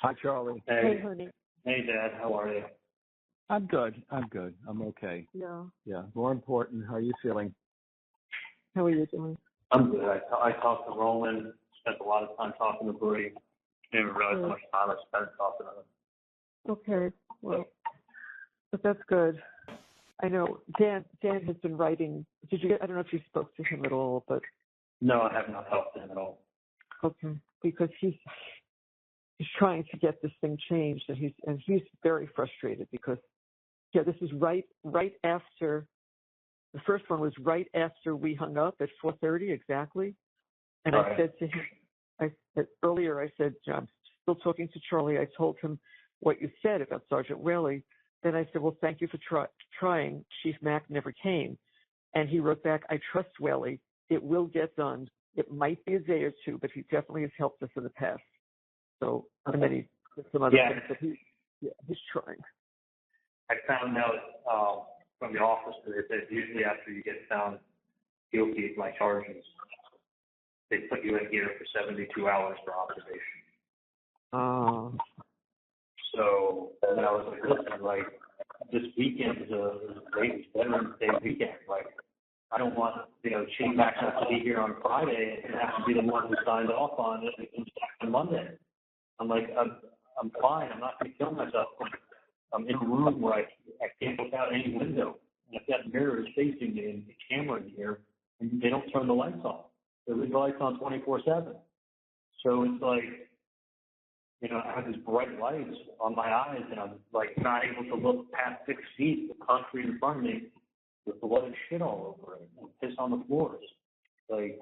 Hi, Charlie. Hey, honey. Hey, Dad. How are you? I'm good. I'm okay. Yeah. Yeah. More important, how are you feeling? How are you doing? I'm good. I talked to Roland, spent a lot of time talking to Bree. Didn't realize how much time I spent talking to him. Okay. Well, but that's good. I know Dan has been writing. I don't know if you spoke to him at all, but. No, I have not talked to him at all. Okay. Because he's trying to get this thing changed, and he's very frustrated because, this is right after. The first one was right after we hung up at 4:30 exactly. And I said to him, earlier I said, I'm still talking to Charlie. I told him what you said about Sergeant Whaley. Then I said, well, thank you for trying. Chief Mack never came. And he wrote back, I trust Whaley. It will get done. It might be a day or two, but he definitely has helped us in the past. So, and then he did some other things, but he's trying. I found out from the office that usually after you get found guilty of my charges, they put you in here for 72 hours for observation. So then I was like, listen, like, this weekend is a great Veterans Day weekend. Like, I don't want, Chief Mack has to be here on Friday and have to be the one who signed off on it on Monday. I'm like, I'm fine. I'm not going to kill myself. I'm in a room where I can't look out any window. And I've got mirrors facing me and the camera in here, and they don't turn the lights on. They leave the lights on 24/7. So it's like, I have these bright lights on my eyes, and I'm like not able to look past 6 feet of concrete in front of me with blood and shit all over it and piss on the floors. Like,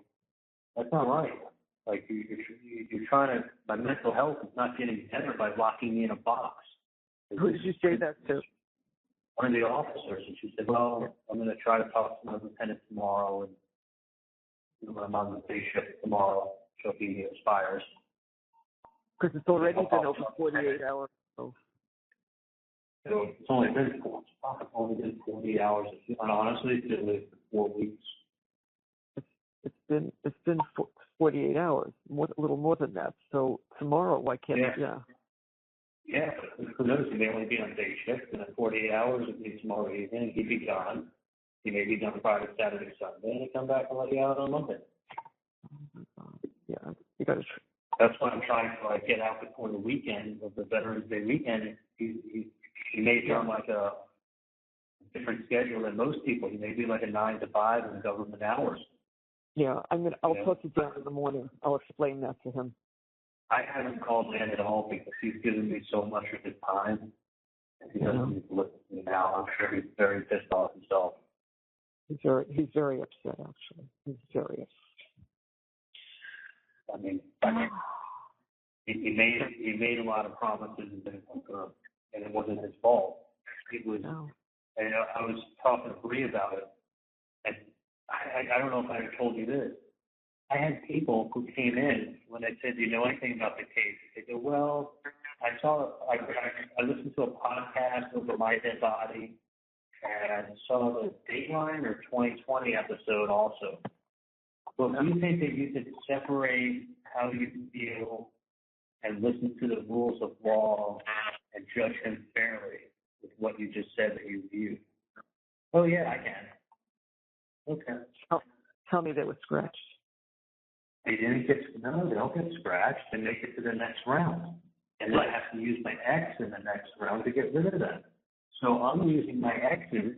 that's not right. Like, you're trying to, my mental health is not getting better by locking me in a box. Who did you say that to? One of the officers, and she said, well, I'm going to try to talk to my lieutenant tomorrow, and when I'm on the day shift tomorrow, she'll be expires. Because it's already been over 48 hours. So. It's only been 48 hours. And honestly, it's been 4 weeks. It's been 48 hours, a little more than that. So tomorrow, why can't it? Yeah, but who knows? He may only be on day shift, and in 48 hours, it means tomorrow evening, he'd be gone. He may be done Friday, Saturday, Sunday, and he'd come back and let you out on Monday. Yeah, you got to. That's why I'm trying to get out before the weekend of the Veterans Day weekend. He may be on like a different schedule than most people. He may be like a 9 to 5 in government hours. Yeah, I'll talk to Dan in the morning. I'll explain that to him. I haven't called Dan at all because he's given me so much of his time. And he doesn't need to listen to me now. I'm sure he's very pissed off himself. He's very upset, actually. He's very upset. I mean, he made a lot of promises and didn't fulfill them, and it wasn't his fault. It was, and I was talking to Bree about it, and I don't know if I told you this. I had people who came in when I said, "Do you know anything about the case?" They go, "Well, I listened to a podcast over my dead body, and saw the Dateline or 2020 episode also. But we think that you could separate how you feel and listen to the rules of law and judge him fairly with what you just said that you viewed." Oh yeah, I can. Okay. Tell me they were scratched. They don't get scratched. They make it to the next round. And then I have to use my X in the next round to get rid of them. So I'm using my X's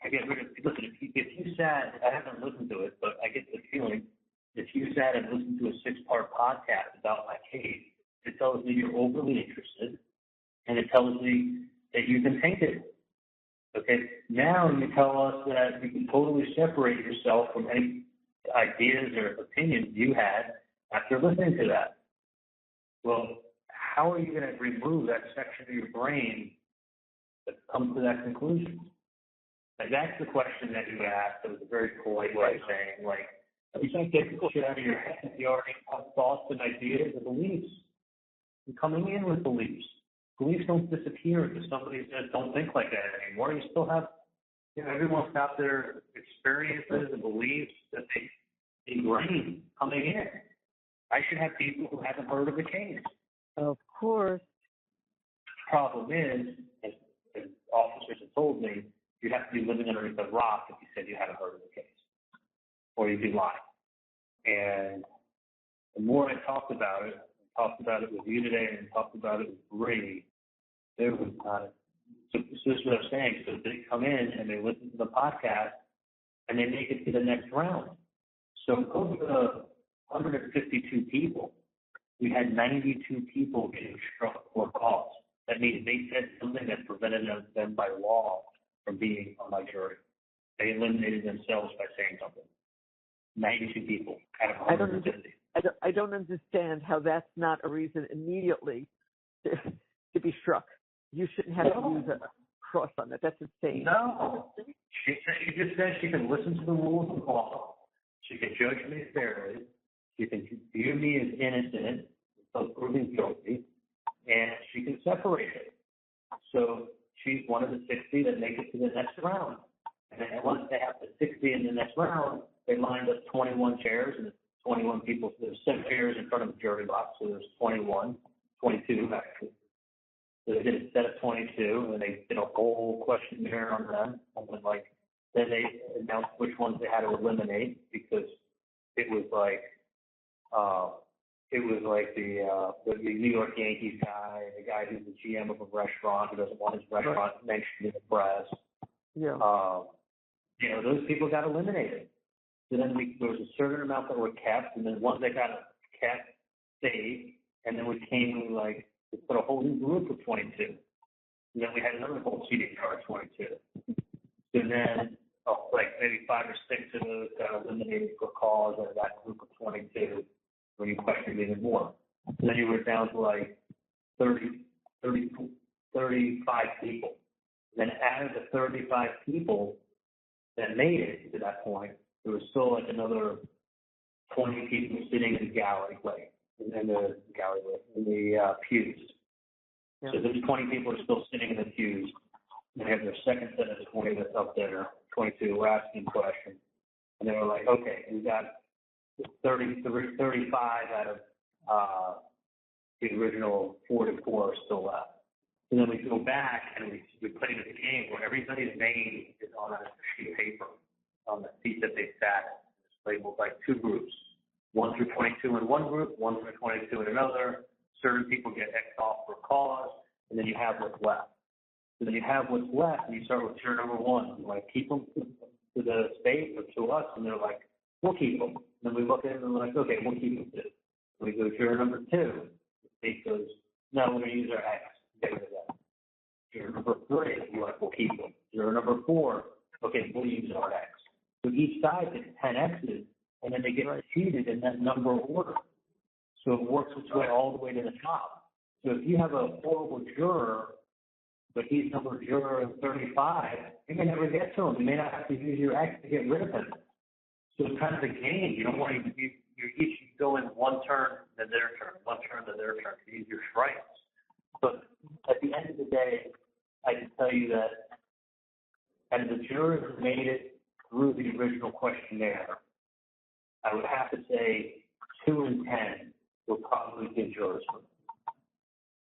to get rid of, listen, if you sat, I haven't listened to it, but I get the feeling, if you sat and listened to a 6-part podcast about my case, it tells me you're overly interested, and it tells me that you've been tainted. Okay, now you tell us that you can totally separate yourself from any ideas or opinions you had after listening to that. Well, how are you going to remove that section of your brain that comes to that conclusion? Like, that's the question that you asked. It was a very polite way of saying, like, you can't get the shit out of your head. You already have thoughts and ideas and beliefs. You're coming in with beliefs. Beliefs don't disappear because somebody says don't think like that anymore. You still have, everyone's got their experiences and beliefs that they ingrain coming in. I should have people who haven't heard of the case. Of course. problem is, as officers have told me, you have to be living underneath a rock if you said you had a murder case, or you'd be lying. And the more I talked about it with you today, and talked about it with Brady, there was not. So this is what I'm saying. So they come in and they listen to the podcast, and they make it to the next round. So over the 152 people, we had 92 people getting struck for cause. That means they said something that prevented them by law from being on my jury. They eliminated themselves by saying something. 92 people out of 150. I don't understand how that's not a reason immediately to be struck. You shouldn't have to use a cross on that. That's insane. No. She just said she can listen to the rules of law. She can judge me fairly. She can view me as innocent until proven guilty, and she can separate it. So she's one of the 60 that make it to the next round. And then once they have the 60 in the next round, they lined up 21 chairs, and 21 people. There's 7 chairs in front of the jury box, so there's 22 actually. So they did a set of 22, and they did a whole questionnaire on them. And then they announced which ones they had to eliminate, because it was like the New York Yankees guy, the guy who's the GM of a restaurant who doesn't want his restaurant mentioned in the press. Yeah. Those people got eliminated. So then there was a certain amount that were kept, and then ones that got kept stayed, and then we came we put a whole new group of 22. And then we had another whole seating car of 22. And then maybe 5 or 6 of those got eliminated for cause out of that group of 22 when you questioned even more. And then you were down to 35 people. And then out of the 35 people that made it to that point, there was still another 20 people sitting in the gallery, in the pews. Yeah. So those 20 people are still sitting in the pews. They have their second set of 20 that's up there, 22, were asking questions. And they were like, okay, we got 35 out of the original 44 are still left. And then we go back and we play the game where everybody's name is on a sheet of paper on the seat that they sat in. It's labeled 2 groups, 1 through 22 in one group, 1 through 22 in another. Certain people get X'd off for cause, and then you have what's left. So then you have what's left, and you start with juror number 1. You keep them to the state or to us, and they're like, we'll keep them. And then we look at them and we're like, okay, we'll keep them too. We go to juror number 2. The state goes, no, we're going to use our X. Get rid of that. Juror number 3, we're like, we'll keep them. Juror number 4, okay, we'll use our X. So each side gets 10 X's, and then they get seated in that number order. So it works its way all the way to the top. So if you have a horrible juror, but he's number juror 35, you may never get to him. You may not have to use your X to get rid of him. So it's kind of a game. You don't want to, you're each going one turn, then their turn, one turn, then their turn to use your strikes. But at the end of the day, I can tell you that as the jurors who made it through the original questionnaire, I would have to say 2 in 10 were probably good jurors for me.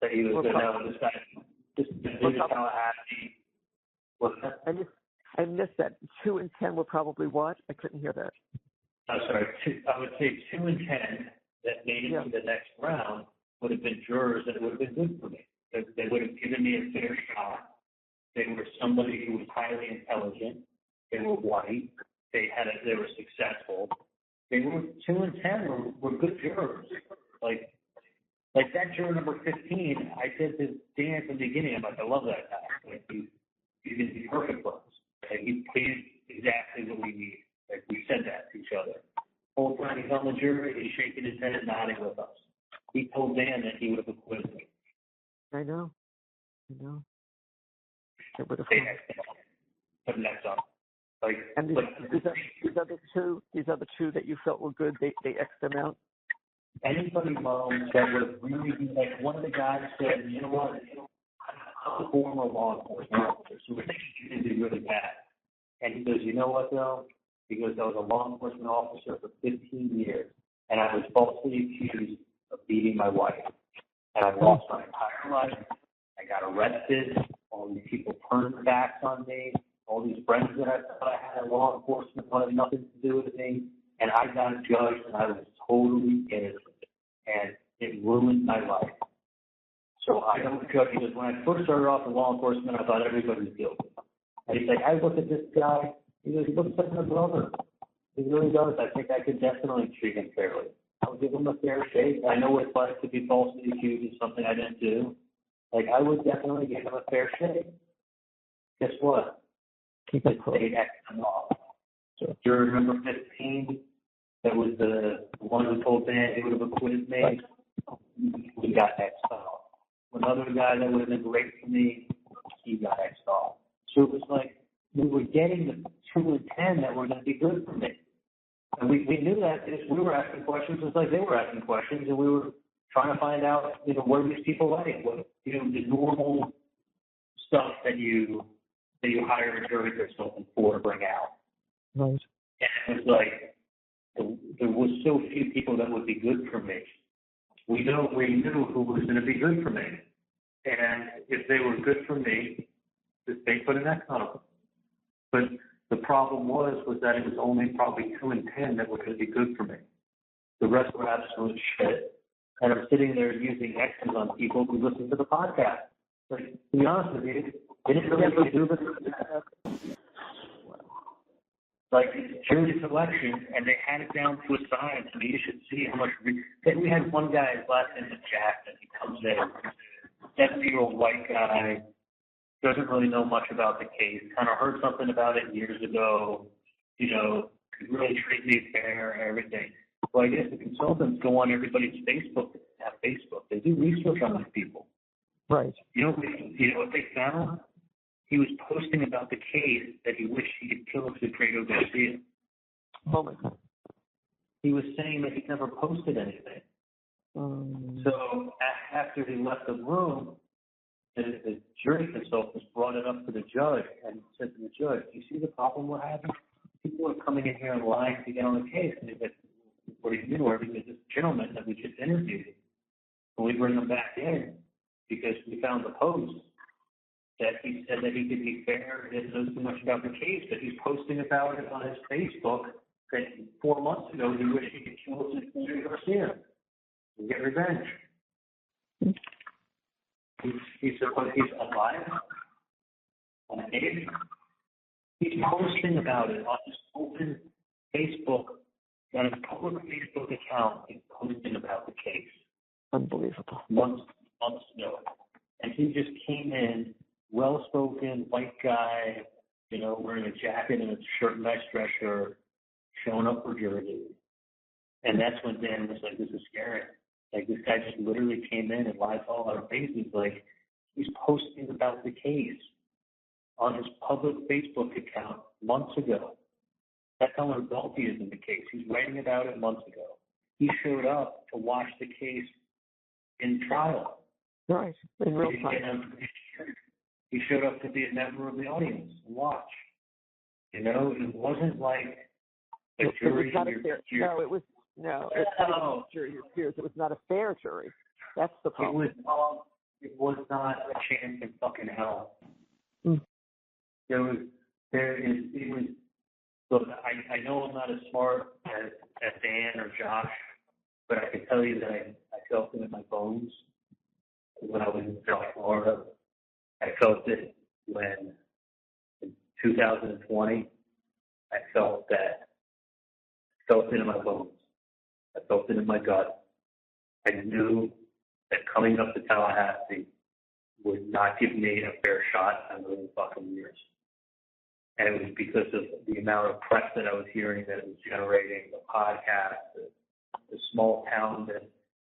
That he was going to know this guy, this dude is Tallahassee. What's that? I missed that. 2 in 10 were probably what? I couldn't hear that. I'm sorry. I would say 2 in 10 that made it to the next round would have been jurors that would have been good for me. They would have given me a fair shot. They were somebody who was highly intelligent. They were white. They were successful. They were 2 in 10 were good jurors. Like that juror number 15, I said to Dan from the beginning, I'm like, I love that guy. He's going to be perfect for us. He's exactly what we need. We said that to each other. The whole time he's on the jury, he's shaking his head and nodding with us. He told Dan that he would have acquitted me. I know. It would have. Put next on. And these other two that you felt were good, they X'd them out? Anybody that would really be one of the guys said, you know what, I'm a former law enforcement officer, so we're thinking you did do really bad. And he goes, you know what, though? He goes, I was a law enforcement officer for 15 years, and I was falsely accused of beating my wife. And I lost my entire life. I got arrested. arrested, all these people turned backs on me, all these friends that I thought I had at law enforcement wanted nothing to do with me, and I got judged and I was totally innocent, and it ruined my life. So I don't judge, because when I first started off in law enforcement, I thought everybody was guilty. And he's like, I look at this guy, he goes, he looks like my brother. He really does. I think I could definitely treat him fairly. I would give him a fair shake. I know what it's like to be falsely accused of something I didn't do. Like, I would definitely give him a fair shake. Guess what? Keep it close. They X'd him off. So, do you remember 15? That was the one who told Dan he would have acquitted me. Right. We got X'd off. Another guy that would have been great for me, he got X'd off. So it was like we were getting the 2 and 10 that were going to be good for me. And we knew that because we were asking questions just like they were asking questions, and we were trying to find out, what are these people like? What, the normal stuff that you hire a jury consultant for to bring out. Right. And it was like there was so few people that would be good for me. We knew who was going to be good for me, and if they were good for me, they put an X on them. But the problem was that it was only probably 2 and 10 that were going to be good for me. The rest were absolute shit. And I'm sitting there using X's on people who listen to the podcast. Like, to be honest with you, they didn't really do this. Like, it's jury selection, and they had it down to a science. I mean, you should see how much. We had one guy, his last name is Jackson. He comes in, 70-year-old white guy, doesn't really know much about the case, kind of heard something about it years ago, could really treat me fair and everything. Well, I guess the consultants go on everybody's Facebook. They do research on these people. Right. You know what they found? He was posting about the case that he wished he could kill Secreto Garcia. Oh, my God. He was saying that he never posted anything. So after he left the room, the jury consultants brought it up to the judge and said to the judge, "Do you see the problem we're having? People are coming in here and lying to get on the case." And he said, "What do you do?" Or this gentleman that we just interviewed, and we bring him back in because we found the post that he said that he could be fair and didn't know too much about the case, but he's posting about it on his Facebook that 4 months ago he wished he could kill Secreto Garcia and get revenge. He's alive on a case. He's posting about it on his open Facebook, on his public Facebook account. He's posting about the case. Unbelievable. Months ago. And he just came in, well-spoken, white guy, wearing a jacket and a shirt, nice dress shirt, showing up for jury. And that's when Dan was like, "This is scary." Like, this guy just literally came in and lied to all our faces. Like, he's posting about the case on his public Facebook account months ago. That's how involved he is in the case. He's writing about it months ago. He showed up to watch the case in trial. Right, in real time. He showed up to be a member of the audience and watch. It wasn't like a jury. It was not a fair, no, it was. No, it was jury your peers. It was not a fair jury. That's the problem. It was not a chance in fucking hell. Mm. Look, I know I'm not as smart as Dan or Josh, but I can tell you that I felt it in my bones when I was in South Florida. I felt it when, in 2020, I felt it in my bones. I felt it in my gut. I knew that coming up to Tallahassee would not give me a fair shot in a million fucking years. And it was because of the amount of press that I was hearing that it was generating, the podcast, the small town.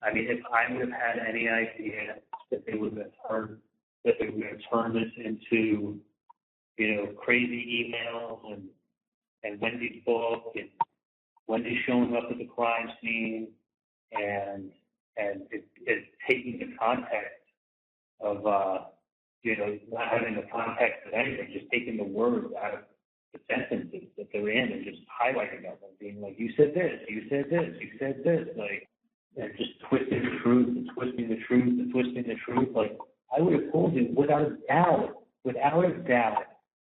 If I would have had any idea that they would have turned this into, crazy emails and Wendy's book and Wendy showing up at the crime scene and it taking the context of, not having the context of anything, just taking the words out of the sentences that they're in and just highlighting them and being like, you said this, you said this, you said this, like, and just twisting the truth and twisting the truth and twisting the truth. Like, I would have told you without a doubt,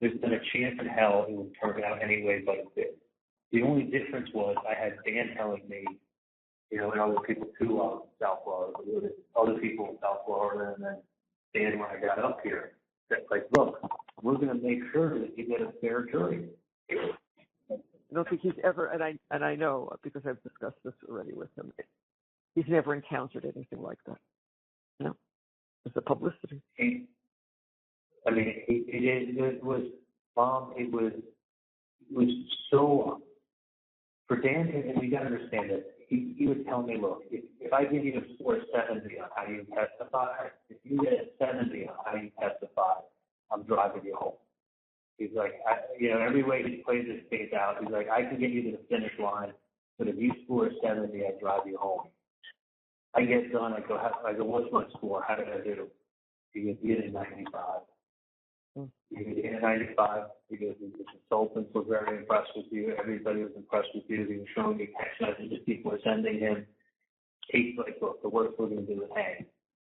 there's been a chance in hell it would turn out anyway, but it did. The only difference was I had Dan telling me, and other people too out in South Florida, other people in South Florida, and then Dan when I got up here, that's like, look, we're going to make sure that you get a fair jury. I don't think he's ever, and I know because I've discussed this already with him. He's never encountered anything like that. No, it's the publicity. It was, Mom. It was so for Dan, and you got to understand that he was telling me, look, if I give you a score of 70 on how you testify, if you get a 70 on how you testify, I'm driving you home. He's like, every way he plays this case out, he's like, I can get you to the finish line, but if you score a 70, I drive you home. I get done, I go, what's my score? How did I do? He goes, you get a 95. You get a 95 because the consultants were very impressed with you. Everybody was impressed with you. He was showing me text messages people were sending him. He's like, look, the worst we're going to do is hang.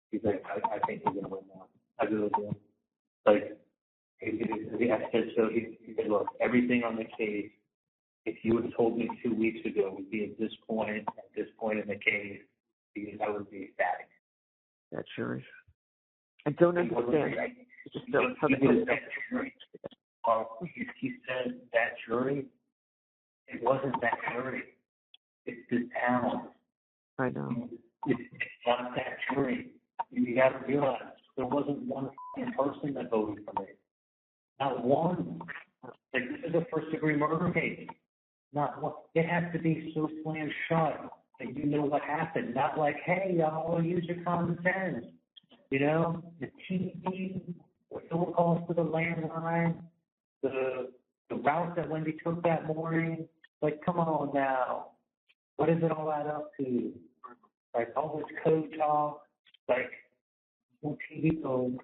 He's like, I think we're going to win now. I really do. Like, he said, look, everything on the case, if you would have told me 2 weeks ago we'd be at this point in the case, because I would be ecstatic. That sure is. I don't understand. He said that jury, it wasn't that jury. It's the town. I know. It's not that jury. You got to realize there wasn't one person that voted for me. Not one. Like, this is a first-degree murder case. Not one. It has to be so slammed shut that you know what happened. Not like, hey, y'all, use your common sense. The TV, the phone calls to the landline, the route that Wendy took that morning. Like, come on now. What does it all add up to? Like, all this code talk. Like, no TV code.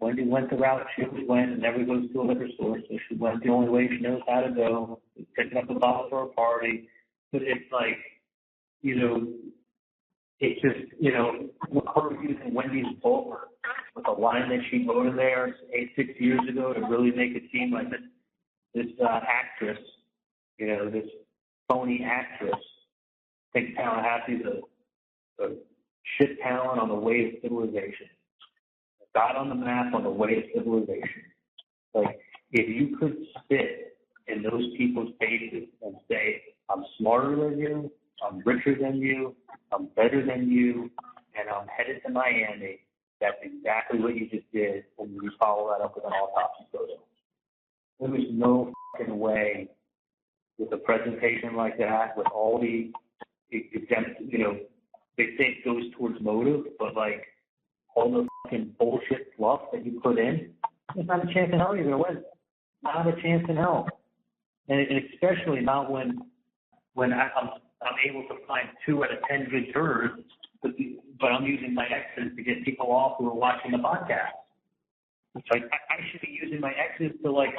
Wendy went the route she always went and never goes to a liquor store, so she went the only way she knows how to go, picking up a bottle for a party. But it's like, it's just, her using Wendy's book with a line that she wrote in there 6 years ago to really make it seem like this actress, this phony actress, thinks Tallahassee's a shit town on the way to civilization. Got on the map on the way to civilization. Like, if you could spit in those people's faces and say, I'm smarter than you, I'm richer than you, I'm better than you, and I'm headed to Miami, that's exactly what you just did when you follow that up with an autopsy photo. There was no fucking way with a presentation like that, with all the exempt, they say it goes towards motive, but like all the fucking bullshit fluff that you put in, there's not a chance in hell you're going to win. Not a chance in hell. And especially not when I'm able to find 2 out of 10 good jurors, but I'm using my exes to get people off who are watching the podcast. It's like, I should be using my exes to, like,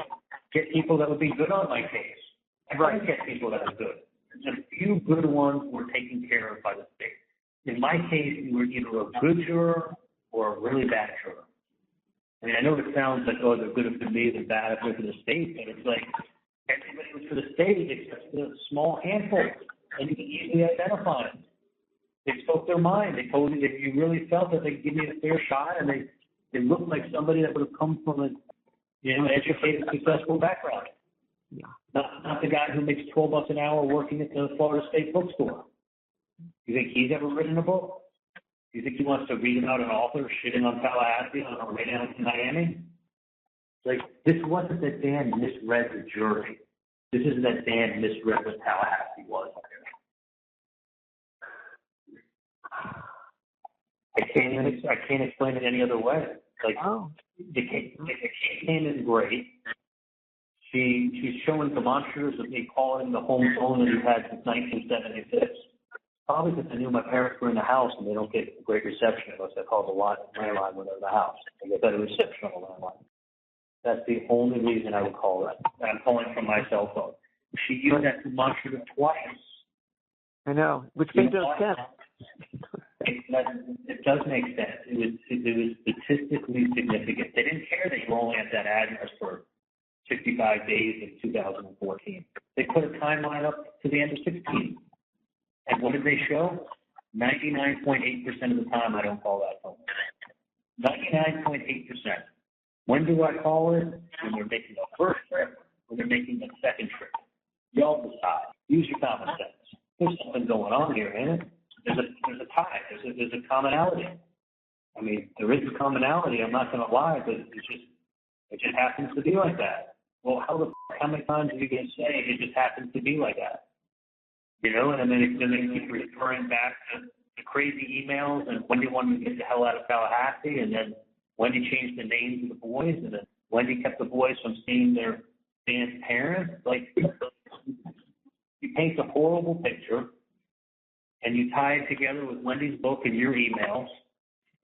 get people that would be good on my case. I can't get people that are good. There's a few good ones were taken care of by the state. In my case, you were either a good juror or a really bad juror. I mean, I know it sounds like, oh, they're good for me, they're bad for the state, but it's like everybody was for the state except for a small handful, and you can easily identify them. They spoke their mind. They told you that you really felt that they could give you a fair shot, and they looked like somebody that would have come from an educated, successful background. Yeah. Not the guy who makes $12 an hour working at the Florida State bookstore. You think he's ever written a book? Do you think he wants to read about an author shitting on Tallahassee on our way down to Miami? Like, this wasn't that Dan misread the jury. This isn't that Dan misread what Tallahassee was. I can't explain it any other way. Like, the case came in great. She's showing demonstrators of me calling the home phone that we've had since 1976. Probably because I knew my parents were in the house and they don't get great reception unless I call the landline when they're in the house. They get better reception on the landline. That's the only reason I would call that. And I'm calling from my cell phone. She used that demonstrative twice. I know, which made no sense. It does make sense. It was statistically significant. They didn't care that you were only at that address for 65 days in 2014. They put a timeline up to the end of 16. And what did they show? 99.8% of the time I don't call that phone. 99.8%. When do I call it? When they're making a first trip, when they're making a second trip. Y'all decide. Use your common sense. There's something going on here, ain't it? There's a tie. There's a commonality. I mean, there is a commonality. I'm not going to lie, but it just happens to be like that. Well, how many times are you going to say it just happens to be like that? You know, and then they keep referring back to the crazy emails and Wendy wanted to get the hell out of Tallahassee, and then Wendy changed the names of the boys, and then Wendy kept the boys from seeing their parents. Like, you paint a horrible picture, and you tie it together with Wendy's book and your emails,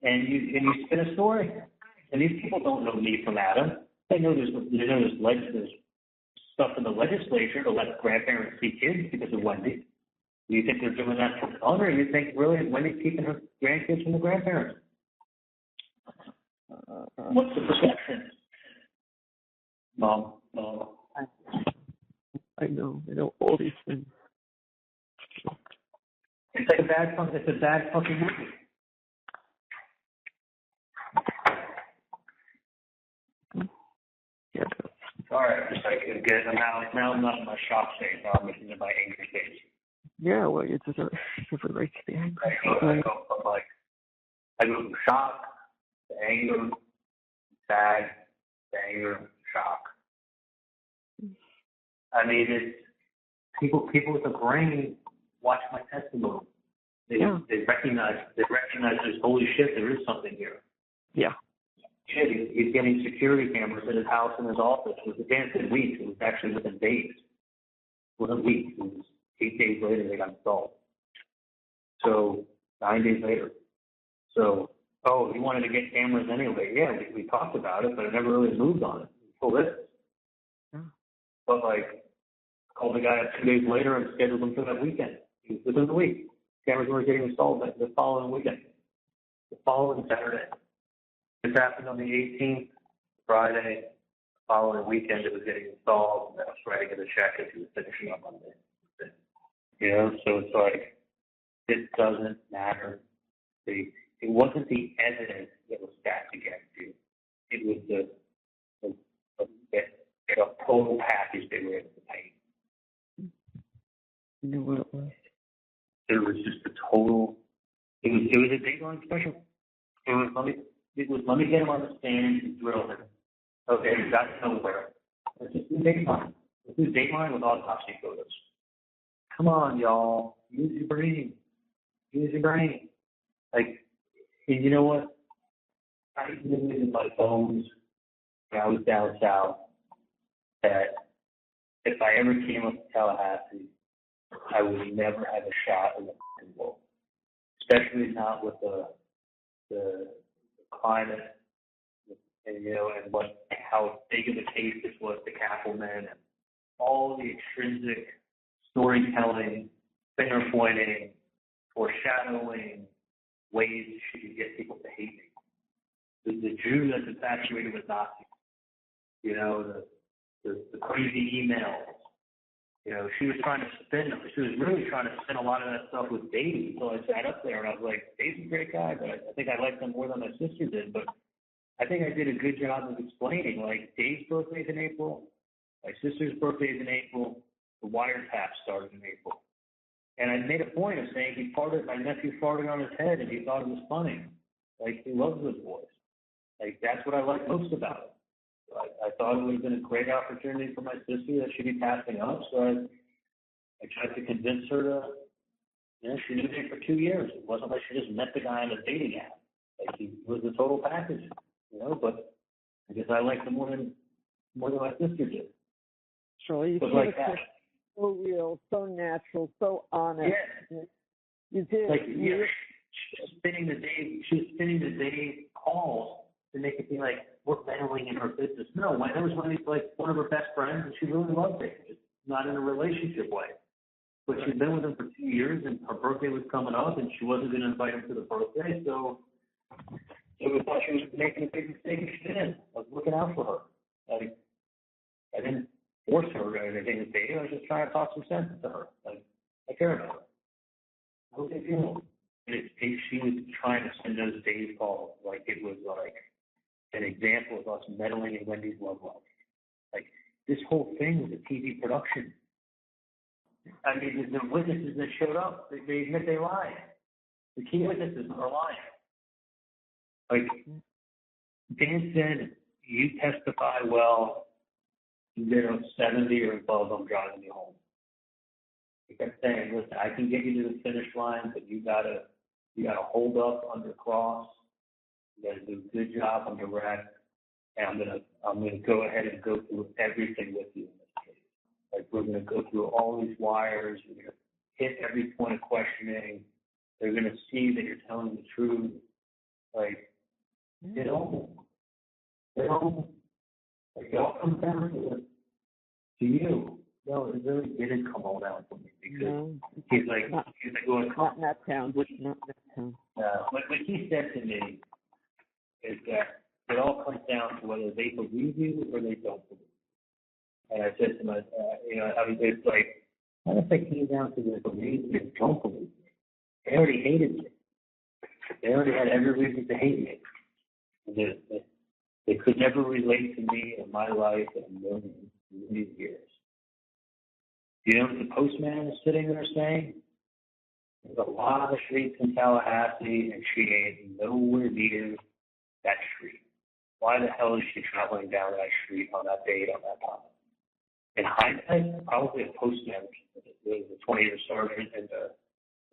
and you spin a story. And these people don't know me from Adam. They know there's stuff in the legislature to let grandparents see kids because of Wendy. Do you think they're doing that for fun, or you think really Wendy's keeping her grandkids from the grandparents? What's the perception? Mom. I know all these things. It's like it's a bad fucking movie. Yeah. Sorry, I'm just like now I'm not in my shock stage. Now I'm in my angry stage. Yeah, well, you deserve the right to be angry. I go from shock to anger, sad, to anger, shock. I mean, it's people with a brain watch my testimony. They recognize this. Holy shit, there is something here. Yeah. Shit, he's getting security cameras in his house and his office. It was advanced in weeks. It was actually within days. It wasn't weeks. It was 8 days later they got installed. So 9 days later. So, he wanted to get cameras anyway. Yeah, we talked about it, but I never really moved on it until this. Yeah. But called the guy up 2 days later and scheduled him for that weekend. It was within the week. Cameras were getting installed the following weekend. The following Saturday. This happened on the 18th, Friday. The following weekend it was getting installed. And I was writing him a check as he was finishing up Monday. You know, so it's like, it doesn't matter. It wasn't the evidence that was stacked against you. It was the total package they were able to paint. You know what it was? It was just a total. It was a Dateline special. It was let me get him on the stand and drill him. Okay, we got nowhere. Let's just do Dateline. Let's do Dateline with autopsy photos. Come on, y'all. Use your brain. Use your brain. Like, you know what? I knew in my bones when I was down south that if I ever came up to Tallahassee, I would never have a shot in the world. Especially not with the climate and how big of a case this was to Kappelman and all the extrinsic storytelling, finger pointing, foreshadowing ways she could get people to hate me. The Jew that's infatuated with Nazis, the crazy emails. She was really trying to spin a lot of that stuff with Dave. So I sat up there and I was like, Dave's a great guy, but I think I liked him more than my sister did. But I think I did a good job of explaining, like, Dave's birthday's in April, my sister's birthday's in April, the wiretap started in April. And I made a point of saying my nephew farted on his head and he thought it was funny. Like, he loves those boys. Like, that's what I like most about it. I thought it would have been a great opportunity for my sister that she'd be passing up. So I tried to convince her to, she knew him for 2 years. It wasn't like she just met the guy on a dating app. Like, he was the total package, but I guess I liked him more than my sister did. Sure, you but like that. So real, so natural, so honest. Yeah. You did. Like, she was spinning the day calls to make it be like we're meddling in her business. No, that was one of her best friends, and she really loved it, just not in a relationship way. But she'd been with him for 2 years, and her birthday was coming up, and she wasn't going to invite him to the birthday, so we thought she was making a big mistake, and she didn't. I was looking out for her. Like, I didn't force her or anything to date. I was just trying to talk some sense to her. Like, I care about her. How was it feel? And she was trying to send those days calls like it was like an example of us meddling in Wendy's love life. Like, this whole thing was a TV production. I mean, the witnesses that showed up, they admit they lied. The key witnesses are lying. Like, Dan said, you testify well, you know, 70 or above, I'm driving you home. He kept saying, listen, I can get you to the finish line, but you gotta hold up under cross. You gotta do a good job on direct, and I'm gonna go ahead and go through everything with you in this case. Like, we're gonna go through all these wires. We're gonna hit every point of questioning. They're gonna see that you're telling the truth. Like, you know, like, it all comes down to you. No, it really didn't come all down to me because he's like going. Not in that town. Not in that town. What he said to me is that it all comes down to whether they believe you or they don't believe you. And I said to myself, it's like, what if it came down to they believe you or don't believe you? They already hated me. They already had every reason to hate me. They could never relate to me and my life in millions of years. You know what the postman is sitting there saying? There's a lot of streets in Tallahassee, and she ain't nowhere near that street. Why the hell is she traveling down that street on that date, on that time? In hindsight, probably a postman, the 20-year sergeant in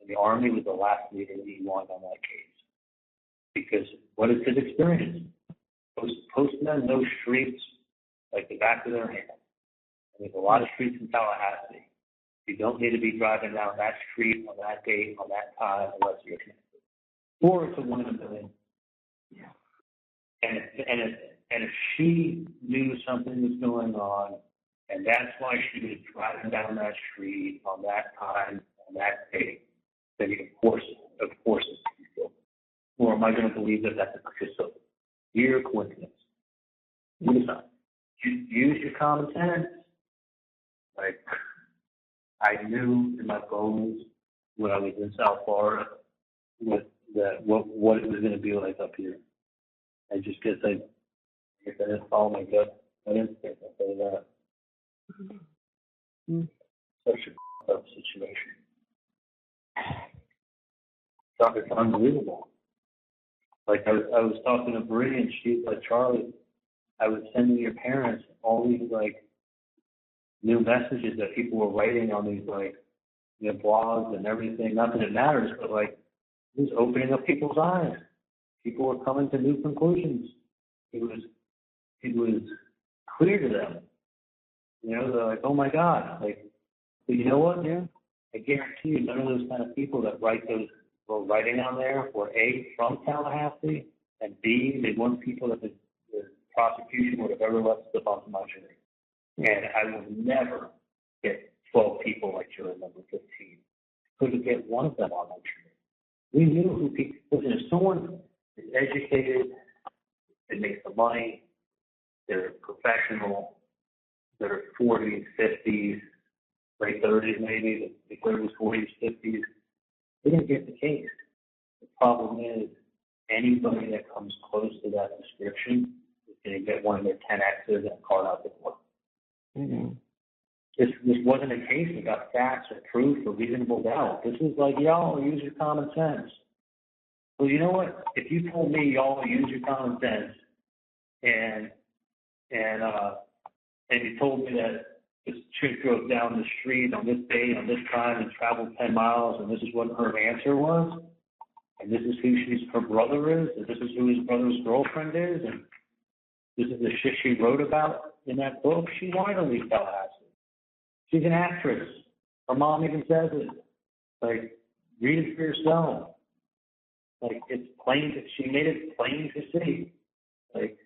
the Army, was the last leader that he wanted on that case. Because what is his experience? Postmen know streets like the back of their hand. There's a lot of streets in Tallahassee. You don't need to be driving down that street on that date, on that time, unless you're connected. Or it's a one in a million. Yeah. And if she knew something was going on, and that's why she was driving down that street on that time, on that date, then of course it's concealed. Or am I going to believe that that's just a mere coincidence? You decide. Use your common sense. Like, I knew in my bones when I was in South Florida what it was going to be like up here. I just guess I didn't follow my gut. I didn't think I'd say that. Such a tough situation. It's unbelievable. Like, I was talking to Bree, and she's like, Charlie, I was sending your parents all these, like, new messages that people were writing on these, like, you know, blogs and everything. Not that it matters, but, like, it was opening up people's eyes. People were coming to new conclusions. It was clear to them. You know, they're like, oh my God. Like, but you know what? Yeah. I guarantee you none of those kind of people that were writing on there were A, from Tallahassee, and B, they weren't people that the prosecution would have ever let slip onto my jury. And I will never get 12 people like jury number 15. Couldn't get one of them on my jury. We knew who people. Listen, if someone is educated, they make the money, they're professional, they're 40s, 50s, late 30s maybe, the 30s, 40s, 50s, they didn't get the case. The problem is anybody that comes close to that description is going to get one of their 10 X's and card out the door. Mm-hmm. This wasn't a case that got facts or proof or reasonable doubt. This was like, y'all use your common sense. Well, you know what? If you told me y'all use your common sense and you told me that this chick drove down the street on this day, on this time, and traveled 10 miles, and this is what her answer was, and this is who her brother is, and this is who his brother's girlfriend is, and this is the shit she wrote about in that book, she wanted to leave Tallahassee. She's an actress. Her mom even says it. Like, read it for yourself. Like, it's plain. She made it plain to see. Like,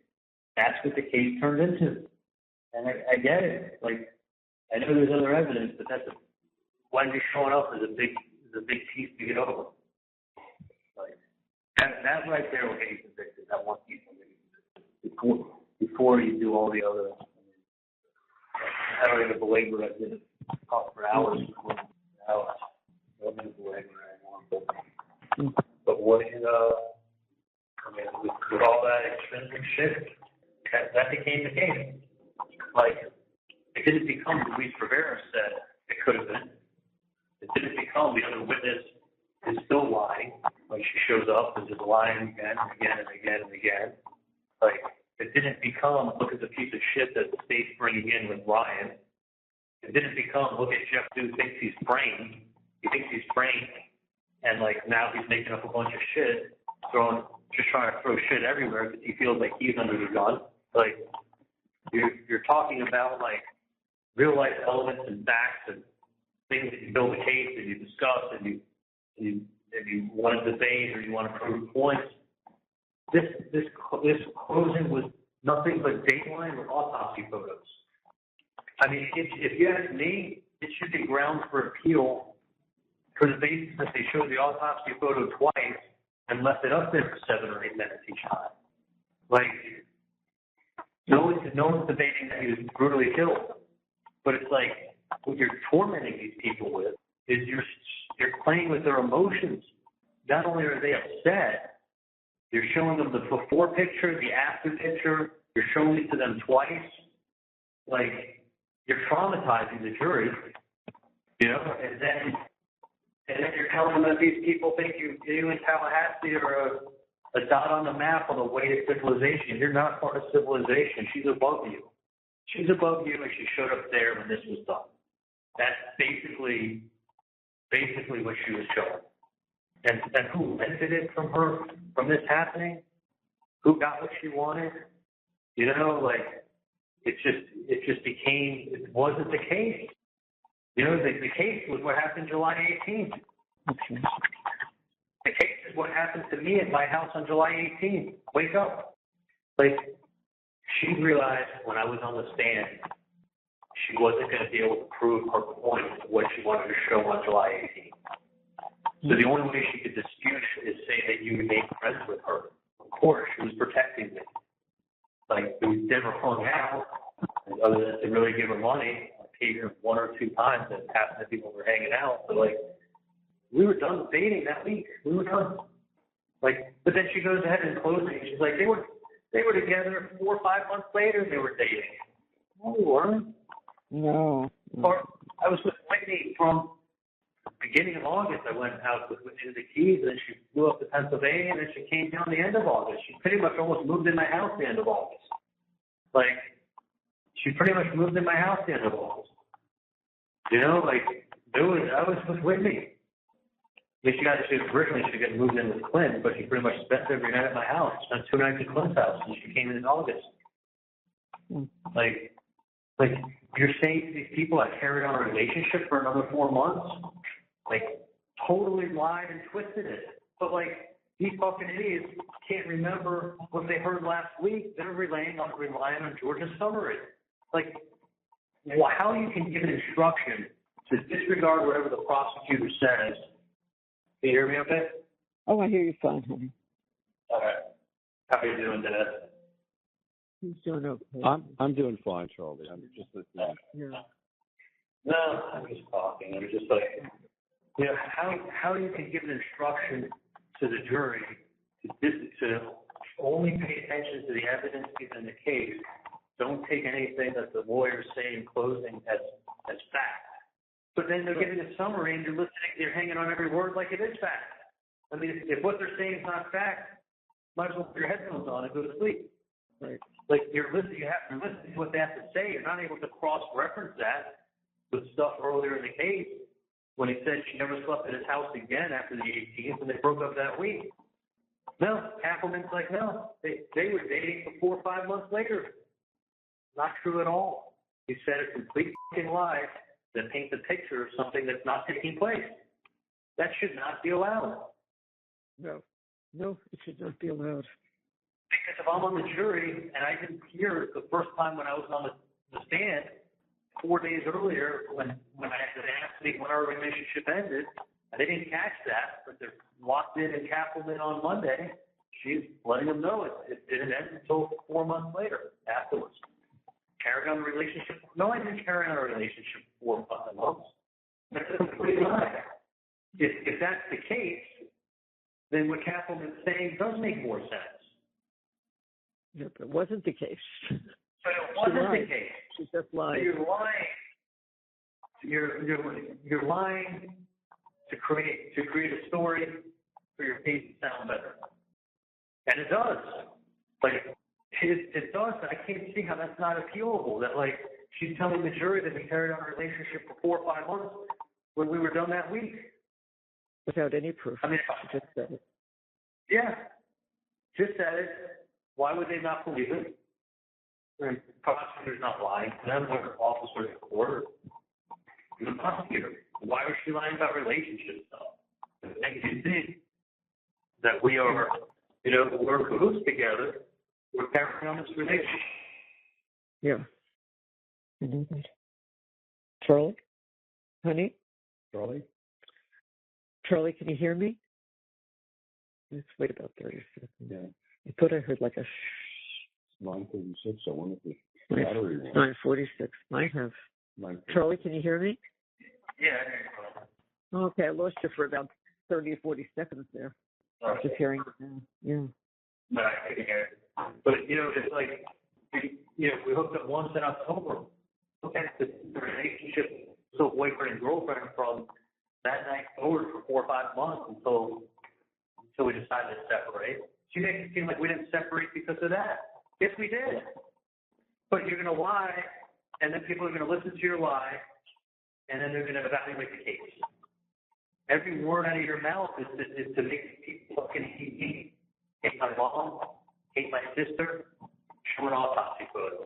that's what the case turned into. And I get it. Like, I know there's other evidence, but that's Wendy showing up is a big piece to get over. Like that right there will get you convicted. That one piece will get you convicted before you do all the other. I don't even belabor it. I did talk for hours. I don't even belabor it anymore. But what I mean, with all that extrinsic shit, that became the case. Like, it didn't become Luis Rivera said it could have been. It didn't become the other witness is still lying. Like, she shows up and just lying again and again and again and again. Like, it didn't become, look at the piece of shit that the state's bringing in with Ryan. It didn't become, look at Jeff Duke thinks he's framed. He thinks he's framed. And, like, now he's making up a bunch of shit, just trying to throw shit everywhere because he feels like he's under the gun. Like, you're talking about, like, real-life elements and facts and things that you build a case and you discuss and you want to debate or you want to prove points. This closing was nothing but Dateline with autopsy photos. I mean, if you ask me, it should be grounds for appeal for the basis that they showed the autopsy photo twice and left it up there for 7 or 8 minutes each time. Like, no one's debating that he was brutally killed, but it's like what you're tormenting these people with is you're playing with their emotions. Not only are they upset, you're showing them the before picture, the after picture. You're showing it to them twice. Like, you're traumatizing the jury, you know, and then you're telling them that these people think you in Tallahassee are a dot on the map on the way to civilization. You're not part of civilization. She's above you. She's above you, and she showed up there when this was done. That's basically what she was showing. And who benefited from this happening? Who got what she wanted? You know, like, it just became, it wasn't the case. You know, the case was what happened July 18th. Okay. The case is what happened to me at my house on July 18th. Wake up. Like, she realized when I was on the stand, she wasn't going to be able to prove her point of what she wanted to show on July 18th. So the only way she could dispute is say that you remained friends with her. Of course, she was protecting me. Like, we never hung out, other than to really give her money. I paid her 1 or 2 times and happened to be when we were hanging out. So, like, we were done dating that week. We were done. Like, but then she goes ahead and closes it. She's like, they were together 4 or 5 months later. They were dating. No, we weren't. No. Or I was with Whitney from the beginning of August. I went out with Whitney to the Keys, and then she flew up to Pennsylvania, and then she came down the end of August. She pretty much almost moved in my house the end of August. Like, she pretty much moved in my house the end of August. You know, like, I was with Whitney. I mean, she was originally she got moved in with Clint, but she pretty much spent every night at my house. Spent 2 nights at Clint's house, and she came in August. Like you're saying to these people I carried on a relationship for another 4 months? Like, totally lied and twisted it. But, like, these fucking idiots can't remember what they heard last week. They're relying on Georgia's summary. Like, how you can give an instruction to disregard whatever the prosecutor says. Can you hear me okay? Oh, I hear you fine, honey. All right. How are you doing today? He's doing okay. I'm doing fine, Charlie. I'm just listening. Yeah. No, I'm just talking. I'm just like, you know, how you can give an instruction to the jury to only pay attention to the evidence given in the case. Don't take anything that the lawyers say in closing as fact. But then they're giving a summary and you're listening, you're hanging on every word like it is fact. I mean, if what they're saying is not fact, might as well put your headphones on and go to sleep. Right. Like, you're listening to what they have to say. You're not able to cross-reference that with stuff earlier in the case when he said she never slept at his house again after the 18th and they broke up that week. No, Appleman's like, no, they were dating for 4 or 5 months later. Not true at all. He said a complete fucking lie that paints a picture of something that's not taking place. That should not be allowed. No, it should not be allowed. Because if I'm on the jury and I didn't hear it the first time when I was on the stand, 4 days earlier when they asked me when our relationship ended, they didn't catch that, but they're locked in Kappelman on Monday. She's letting them know it didn't end until 4 months later, afterwards. Carried on the relationship. No, I didn't carry on a relationship for 4 or 5 months. That's a complete lie. If that's the case, then what Kappelman's saying does make more sense. Yeah, but it wasn't the case. But it wasn't the case. She just lied. So you're lying. You're lying to create a story for your case to sound better. And it does. Like, it does. I can't see how that's not appealable. That, like, she's telling the jury that we carried on a relationship for 4 or 5 months when we were done that week. Without any proof. I mean, she just said it. Yeah. Just said it. Why would they not believe it? The prosecutor's not lying to them, or officers in court. The prosecutor. Why was she lying about relationships, though? The thing you see that we are, we're cahoots together. We're carrying on this relationship. Yeah. I know that. Charlie? Honey? Charlie, can you hear me? Let's wait about 30 seconds. Yeah. I thought I heard like a 9:36. I wonder if the battery went. 9:46. Might have. Charlie, can you hear me? Yeah. Okay, I lost you for about 30 or 40 seconds there. Right. Just hearing it now. Yeah. But I can hear it. But, it's like, we hooked up once in October. Look at the relationship, so boyfriend and girlfriend from that night forward for 4 or 5 months until we decided to separate. She makes it seem like we didn't separate because of that. Yes, we did. But you're going to lie, and then people are going to listen to your lie, and then they're going to evaluate the case. Every word out of your mouth is to make people fucking hate me. Hate my mom, hate my sister, show an autopsy photo.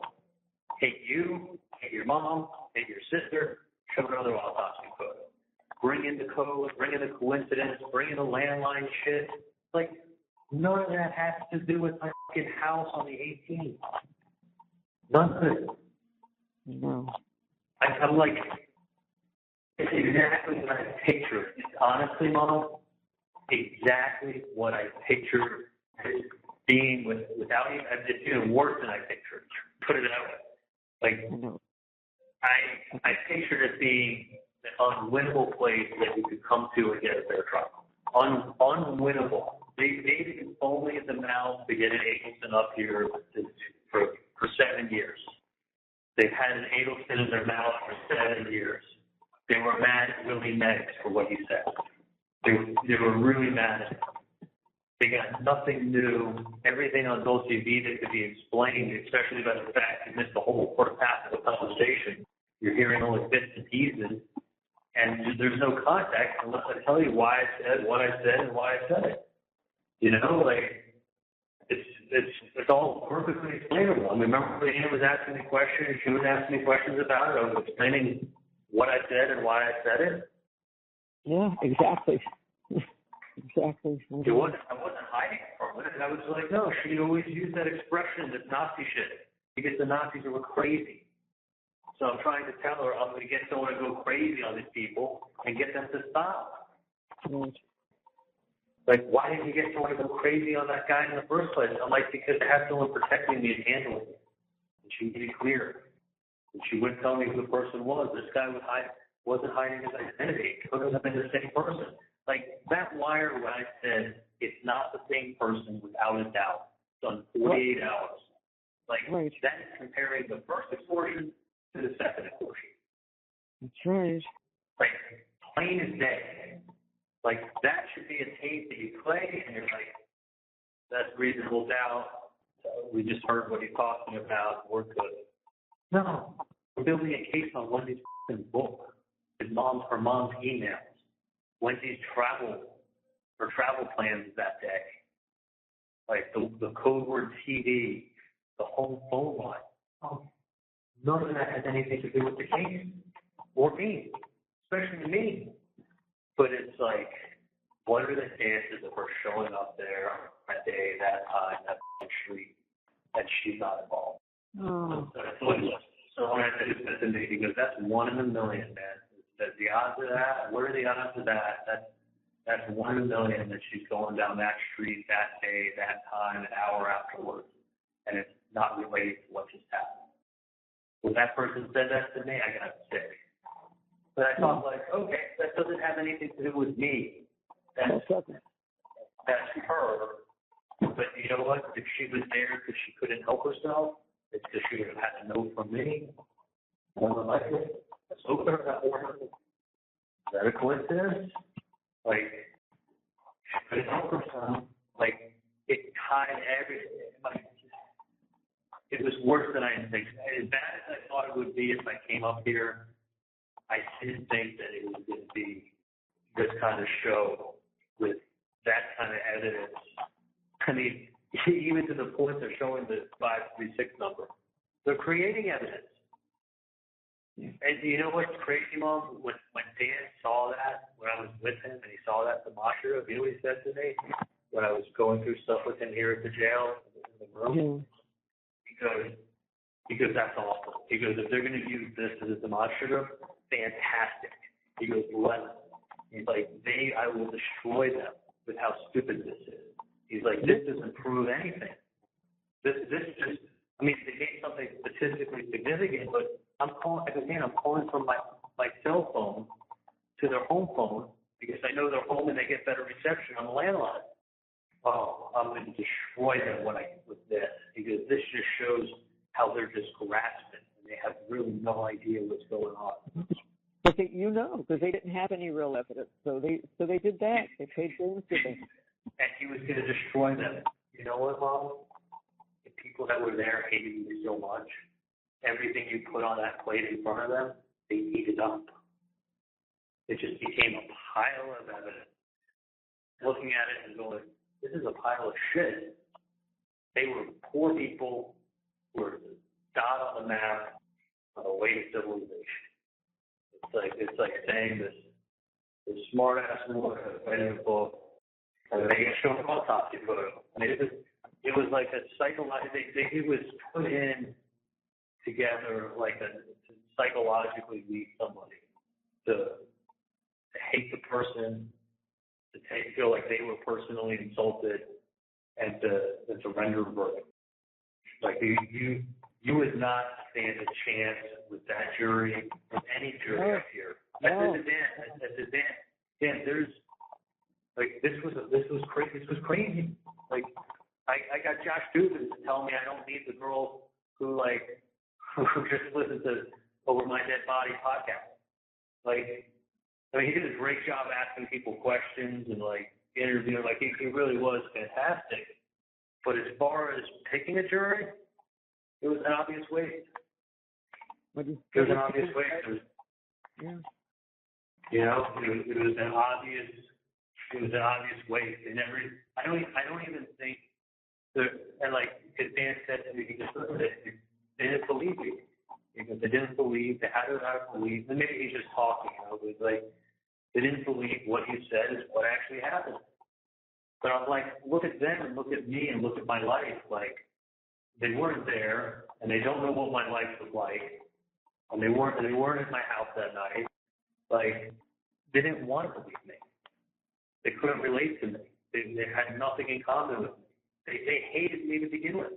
Hate you, hate your mom, hate your sister, show another autopsy photo. Bring in the code, bring in the coincidence, bring in the landline shit. Like, none of that has to do with my fucking house on the 18th. None of it. No. I'm like, it's exactly what I pictured. Honestly, Mom, exactly what I pictured being without even, it's even worse than I pictured. Put it that way. Like, I pictured it being an unwinnable place that we could come to and get a fair trial. Unwinnable. They made it only at the mouth to get an Adelson up here for 7 years. They've had an Adelson in their mouth for 7 years. They were mad at Willie Meggs for what he said. They were really mad at him. They got nothing new. Everything on Dulce Vita could be explained, especially by the fact you missed the whole first half of the conversation. You're hearing only bits and pieces, and there's no context unless I tell you why I said what I said and why I said it. It's all perfectly explainable. I mean, remember when Anna was asking me questions, she was asking me questions about it. I was explaining what I said and why I said it. Yeah, exactly. Exactly. I wasn't hiding from it. I was like, no, she always used that expression, that Nazi shit, because the Nazis were crazy. So I'm trying to tell her I'm going to get someone to go crazy on these people and get them to stop. Right. Like, why didn't you get someone to go crazy on that guy in the first place? I'm like, because I have someone protecting me and handling me. And she made it clear. And she wouldn't tell me who the person was. This guy wasn't hiding his identity. It couldn't have been the same person. Like, that wire when I said it's not the same person without a doubt. It's on 48 hours. Like, right. That is comparing the first extortion to the second extortion. That's right. Like, plain as day. Like, that should be a tape that you play, and you're like, that's reasonable doubt. We just heard what he's talking about. We're good. No. We're building a case on Wendy's book, her mom's emails, Wendy's travel plans that day. Like, the code word TV, the home phone line. Oh, none of that has anything to do with the case or me, especially me. But it's like, what are the chances of her showing up there on that day, that time, that street, and she's not involved? Oh. So when I said it to me, he goes, that's 1 in a million, man. The odds of that, what are the odds of that? That's 1 in a million that she's going down that street that day, that time, an hour afterwards, and it's not related to what just happened. When that person said that to me, I got sick. But I thought, like, okay, that doesn't have anything to do with me. That's her. But you know what? If she was there because she couldn't help herself, it's because she would have had a note from me. And I'm like, that's over. Is that a coincidence? Like, she couldn't help herself. Like, it tied everything. Like, it was worse than I expected. As bad as I thought it would be if I came up here, I didn't think that it was going to be this kind of show with that kind of evidence. I mean, even to the point they're showing the 536 number. They're creating evidence. And you know what's crazy, Mom? When Dan saw that, when I was with him, and he saw that demonstrative, you know what he said to me? When I was going through stuff with him here at the jail, in the room, he goes, that's awful. He goes, if they're going to use this as a demonstrative, fantastic. He goes, let them. He's like, I will destroy them with how stupid this is. He's like, this doesn't prove anything. This just, I mean, they made something statistically significant, but I'm calling from my cell phone to their home phone because I know they're home and they get better reception on the landline. Oh, I'm going to destroy them with this. He goes, this just shows how they're just grasping and they have really no idea what's going on. But because they didn't have any real evidence, so they did that. They paid James to them. And he was going to destroy them. You know what, Mom? The people that were there hated you so much. Everything you put on that plate in front of them, they ate it up. It just became a pile of evidence. Looking at it and going, this is a pile of shit. They were poor people who were the dot on the map on the way to civilization. It's like saying this smart ass woman writing a book and they get shown an autopsy photo. I mean, it was like a psychological. It was put in together like to psychologically lead somebody to hate the person, to feel like they were personally insulted, and to render a verdict. Like you would not stand a chance with that jury, with any jury up here. I said to Dan, there's like this was crazy. Like I got Josh Dubin to tell me I don't need the girl who just listens to Over My Dead Body podcast. Like, I mean, he did a great job asking people questions and interviewing. Like he really was fantastic. But as far as picking a jury, it was an obvious waste. It was an obvious waste. Yeah. You know, it was an obvious waste. I don't even think and because Dan said to me, he just looked at it, they didn't believe me. Because they didn't believe, they had to believe, and maybe he's just talking, you know, it was like, they didn't believe what you said is what actually happened. But I'm like, look at them and look at me and look at my life. Like, they weren't there, and they don't know what my life was like, and they weren't at my house that night. Like, they didn't want to believe me. They couldn't relate to me. They had nothing in common with me. They hated me to begin with.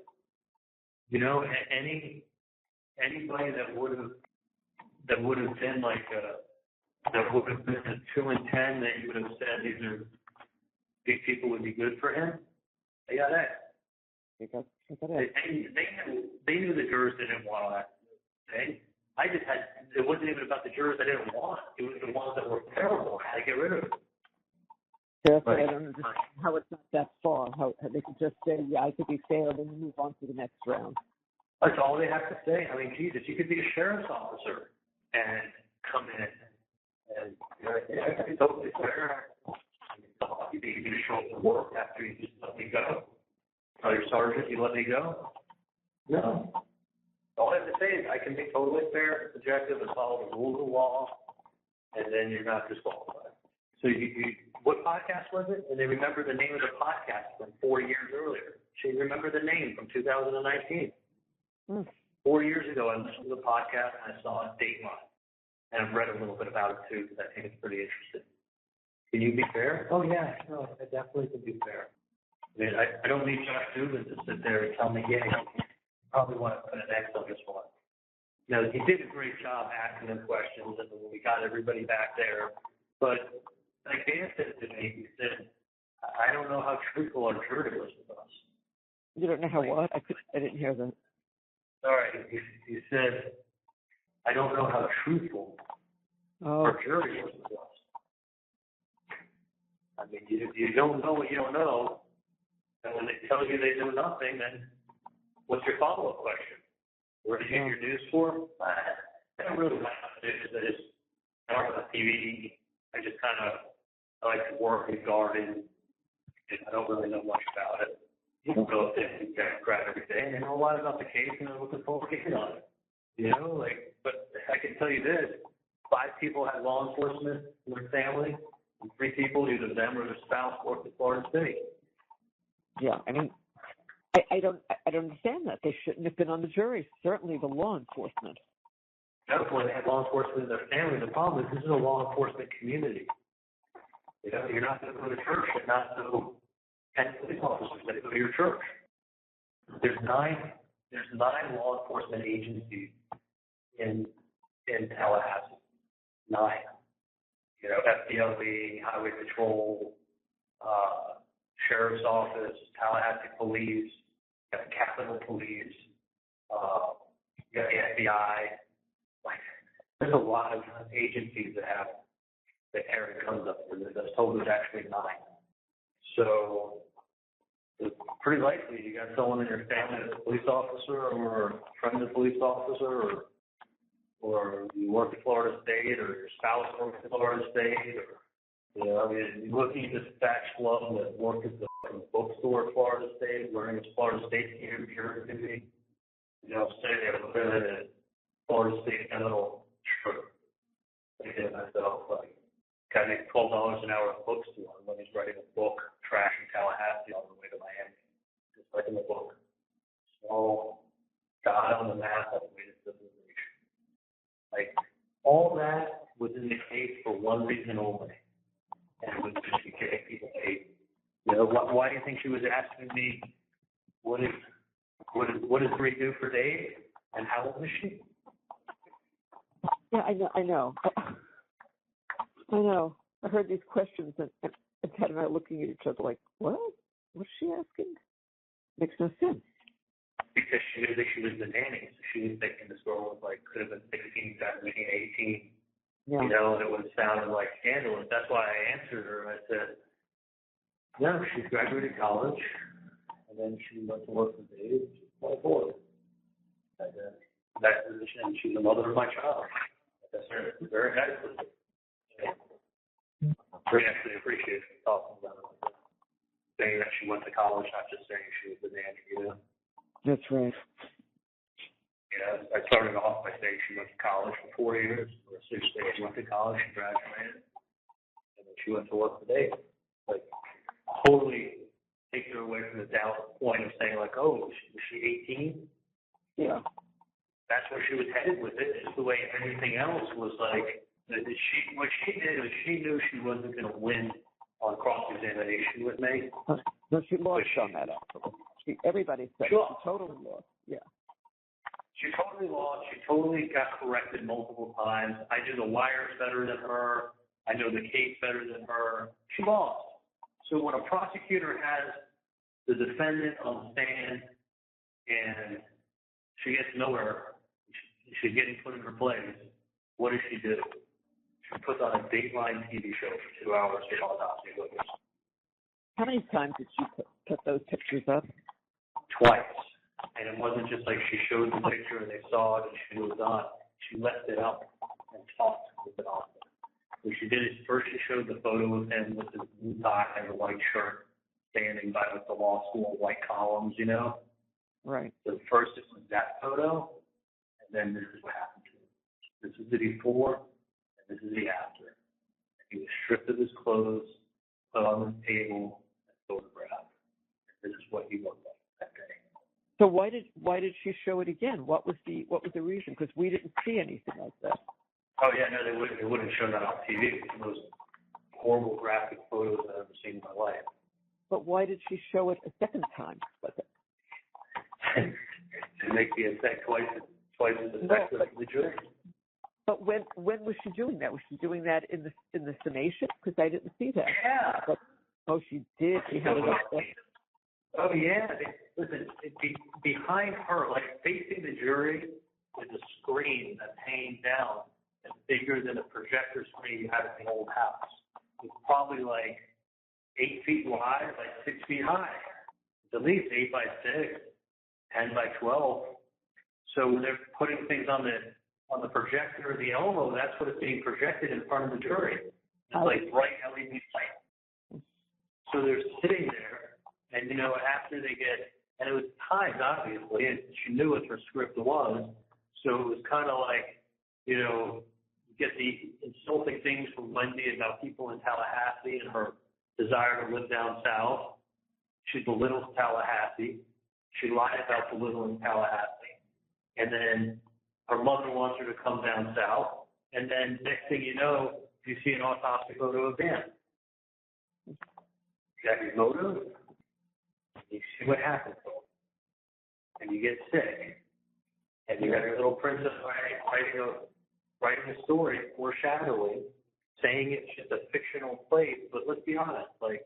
You know, anybody that would have been that would have been a 2 and 10 that you would have said these people would be good for him, they got that. They knew the jurors didn't want that. Okay? It wasn't even about the jurors I didn't want. It was the ones that were terrible. I had to get rid of them. That's what I don't understand how it's not that far. How they could just say, yeah, I could be fair, then move on to the next round. That's all they have to say. I mean, Jesus, you could be a sheriff's officer and come in and it's totally fair. You think you're going to show up to work after you just let me go? Tell your sergeant you let me go? No. All I have to say is I can be totally fair, objective, and follow the rules of law, and then you're not disqualified. So what podcast was it? And they remember the name of the podcast from 4 years earlier. She remembered the name from 2019. 4 years ago, I listened to the podcast and I saw a Dateline. And I've read a little bit about it too because I think it's pretty interesting. Can you be fair? Oh, yeah, no, I definitely can be fair. I mean, I don't need Josh Dubin to sit there and tell me, yeah, you probably want to put an X on this one. You know, he did a great job asking them questions, and we got everybody back there. But like Dan said to me, he said, I don't know how truthful or true it was with us. You don't know how what? I didn't hear that. All right, he said, I don't know how truthful or jury was with us. I mean, you don't know what you don't know. And when they tell you they know nothing, then what's your follow-up question? Where did you get your news for? I don't really like news. I don't have TV. I like to work and garden. And I don't really know much about it. You can go up there and grab every day, and they know a lot about the case, and I'm looking forward to getting on it. You know, but I can tell you this: 5 people had law enforcement in their family, and 3 people, either them or their spouse, worked at Florida State. Yeah, I mean, I don't understand that. They shouldn't have been on the jury. Certainly the law enforcement. Definitely, they had law enforcement in their family. The problem is this is a law enforcement community. You know, you're not going to go to church and not know 10 police officers that go to your church. There's nine law enforcement agencies in Tallahassee. 9. You know, FDLE, Highway Patrol, Sheriff's Office, Tallahassee Police, you got Capitol Police, you got the FBI. Like, there's a lot of agencies that Aaron comes up with. I was told there's actually 9. So it's pretty likely you got someone in your family that's a police officer or a friend of a police officer or you work at Florida State or your spouse works at Florida State or, you know, I mean, you're looking at this batch club that worked at the bookstore at Florida State, learning it's Florida State here, duty. You know, sitting there looking at Florida State kind of little shirt. Thinking to myself, like, guy makes $12 an hour of books to him when he's writing a book, Trash in Tallahassee on the way to Miami. Just like in the book. Small God on the map on the way to civilization. Like, all that was in the case for one reason only. And it was just to get people paid. You know, why do you think she was asking me, what does Bree do for Dave? And how old is she? Yeah, I know. I heard these questions, and Ted and I are looking at each other like, what? What's she asking? Makes no sense. Because she knew that she was the nanny, so she was thinking this girl was like, could have been 16, 17, 18. Yeah. You know, and it would have sounded like scandalous. That's why I answered her. I said, no, she graduated college, and then she went to work for Dave. She's 24. And that position, she's the mother of my child. That's her. Very nice. Very actually appreciated talking about it. Saying that she went to college, not just saying she was the nanny, you know? That's right. Yeah, I started off by saying she went to college for 4 years, or 6 days. She went to college, she graduated, and then she went to work for Dave. Like, totally takes her away from the down point of saying, like, oh, was she 18? Yeah. That's where she was headed with it. It's the way everything else was like, what she did was she knew she wasn't going to win on cross-examination with me. No, she lost on that afterwards. Everybody said she totally lost. Yeah. She totally lost. She totally got corrected multiple times. I knew the wires better than her. I know the case better than her. She lost. So when a prosecutor has the defendant on the stand and she gets nowhere, she's getting put in her place, what does she do? She puts on a Dateline TV show for 2 hours for autopsy witness. How many times did she put those pictures up? Twice. And it wasn't just like she showed the picture and they saw it and she moved on. She left it up and talked with it on. What she did is first she showed the photo of him with his blue tie and a white shirt standing by with the law school white columns, you know? Right. So first it was that photo, and then this is what happened to him. This is the before, and this is the after. And he was stripped of his clothes, put on the table, and photographed. And this is what he looked like that day. So why did she show it again? What was the reason? Because we didn't see anything like that. Oh yeah, no, they wouldn't show that on TV. It's the most horrible graphic photos I've ever seen in my life. But why did she show it a second time? To make the effect twice as effective as the jury. But when was she doing that? Was she doing that in the summation? Because I didn't see that. Yeah. But, she did. She had it up there. Oh yeah. Listen, behind her, like facing the jury, is a screen that's hanging down and bigger than a projector screen you have in the old house. It's probably like 8 feet wide, like 6 feet high. It's at least 8 by 6, 10 by 12. So when they're putting things on the projector or the elbow, that's what is being projected in front of the jury. It's like bright LED light. So they're sitting there, and after they get, and it was timed obviously, and she knew what her script was, so it was kind of like, get the insulting things from Wendy about people in Tallahassee and her desire to live down south. She belittles Tallahassee. She lied about belittling Tallahassee. And then her mother wants her to come down south. And then next thing you know, you see an autopsy photo of Dan. You got your motive. You see what happens. And you get sick. And you got your little princess writing a story, foreshadowing, saying it's just a fictional place. But let's be honest, like,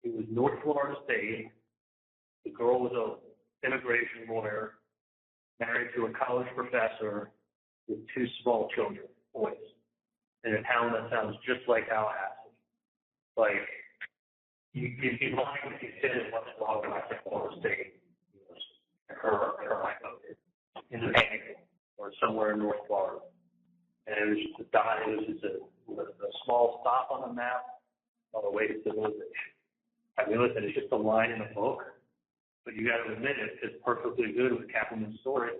it was North Florida State. The girl was an immigration lawyer, married to a college professor with 2 small children, boys, in a town that sounds just like Tallahassee. Like, you'd be lying if you said it wasn't wrong about Florida State. Her life in the Panhandle or somewhere in North Florida. And it was just a small stop on the map on the way to civilization. I mean, listen, it's just a line in a book, but you got to admit it's perfectly good with Kaplan's story.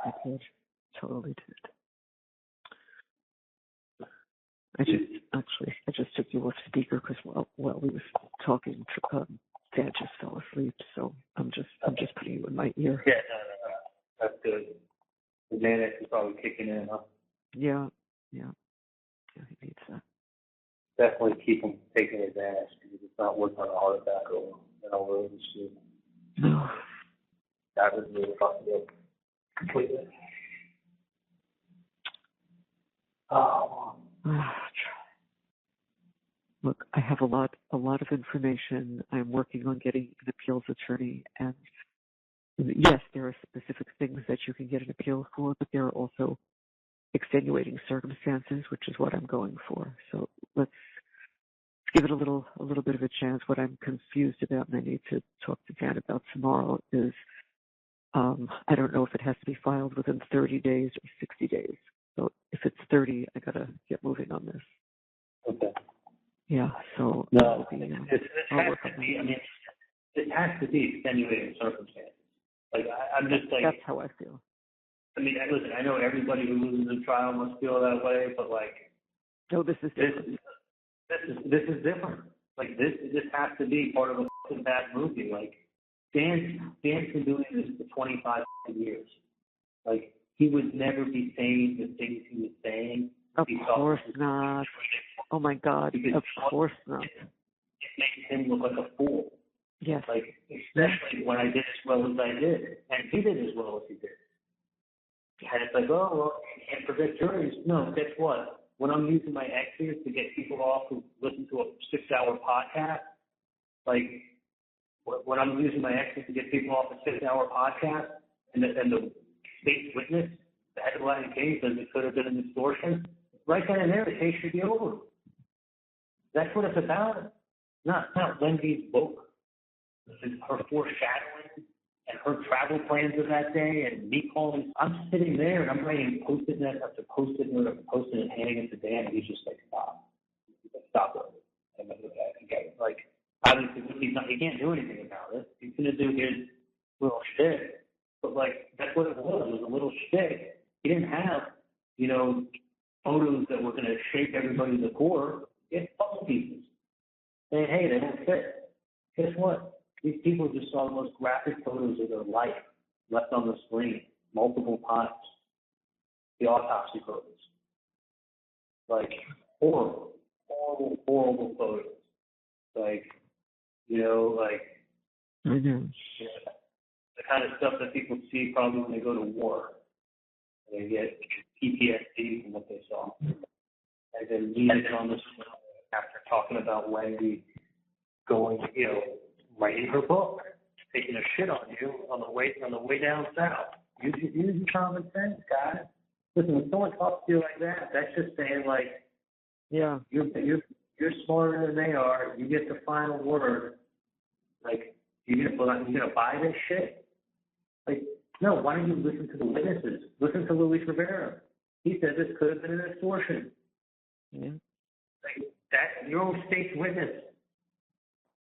I did. Totally did. I just took you off speaker because while we were talking, Dad just fell asleep. So I'm just putting you in my ear. Yeah, no. That's good. The manic is probably kicking in, huh? Yeah, he needs that. Definitely keep him taking advantage because it's not worth on a heart attack or an overload issue. No. That would really fucking good. Completely. Oh. Look, I have a lot of information. I'm working on getting an appeals attorney, and yes, there are specific things that you can get an appeal for, but there are also extenuating circumstances, which is what I'm going for. So let's give it a little bit of a chance. What I'm confused about, and I need to talk to Dan about tomorrow, is I don't know if it has to be filed within 30 days or 60 days. So if it's 30, I gotta get moving on this. Okay. Yeah. So no, it has to be extenuating circumstances. Like I'm just like that's how I feel. I mean, listen, I know everybody who loses a trial must feel that way, but like, no, this is different. This is different. Like this has to be part of a fucking bad movie. Like Dan's been doing this for 25 years. Like he would never be saying the things he was saying. Of course not. Oh my God. Of course not. It makes him look like a fool. Yes. Like especially when I did as well as I did, and he did as well as he did. And it's like, oh, well, you can't predict juries. No, guess what? When I'm using my exes to get people off who listen to a 6-hour podcast, like when I'm using my exes to get people off a 6-hour podcast, and the state's witness, the headline case, as it could have been an extortion, right then and there, the case should be over. That's what it's about. Not Wendy's book. It's her foreshadowing and her travel plans of that day, and me calling. I'm sitting there and I'm writing post-it note after post-it note after post-it and handing it to Dan, and he's just like, stop it. And okay, like obviously he can't do anything about it. He's gonna do his little shtick, but like that's what it was. It was a little shtick. He didn't have, photos that were gonna shake everybody to the core. He had puzzle pieces saying, hey, they don't fit. Guess what? These people just saw the most graphic photos of their life left on the screen multiple times. The autopsy photos. Like, horrible photos. Like, Mm-hmm. The kind of stuff that people see probably when they go to war. They get PTSD from what they saw. And then leaving on the after talking about Wendy going, writing her book, taking a shit on you on the way down south. Use your common sense, guys. Listen, when someone talks to you like that, that's just saying like, yeah, you're smarter than they are. You get the final word. Like, you're gonna buy this shit? Like, no. Why don't you listen to the witnesses? Listen to Luis Rivera. He said this could have been an extortion. Yeah. Like that, your own state's witness.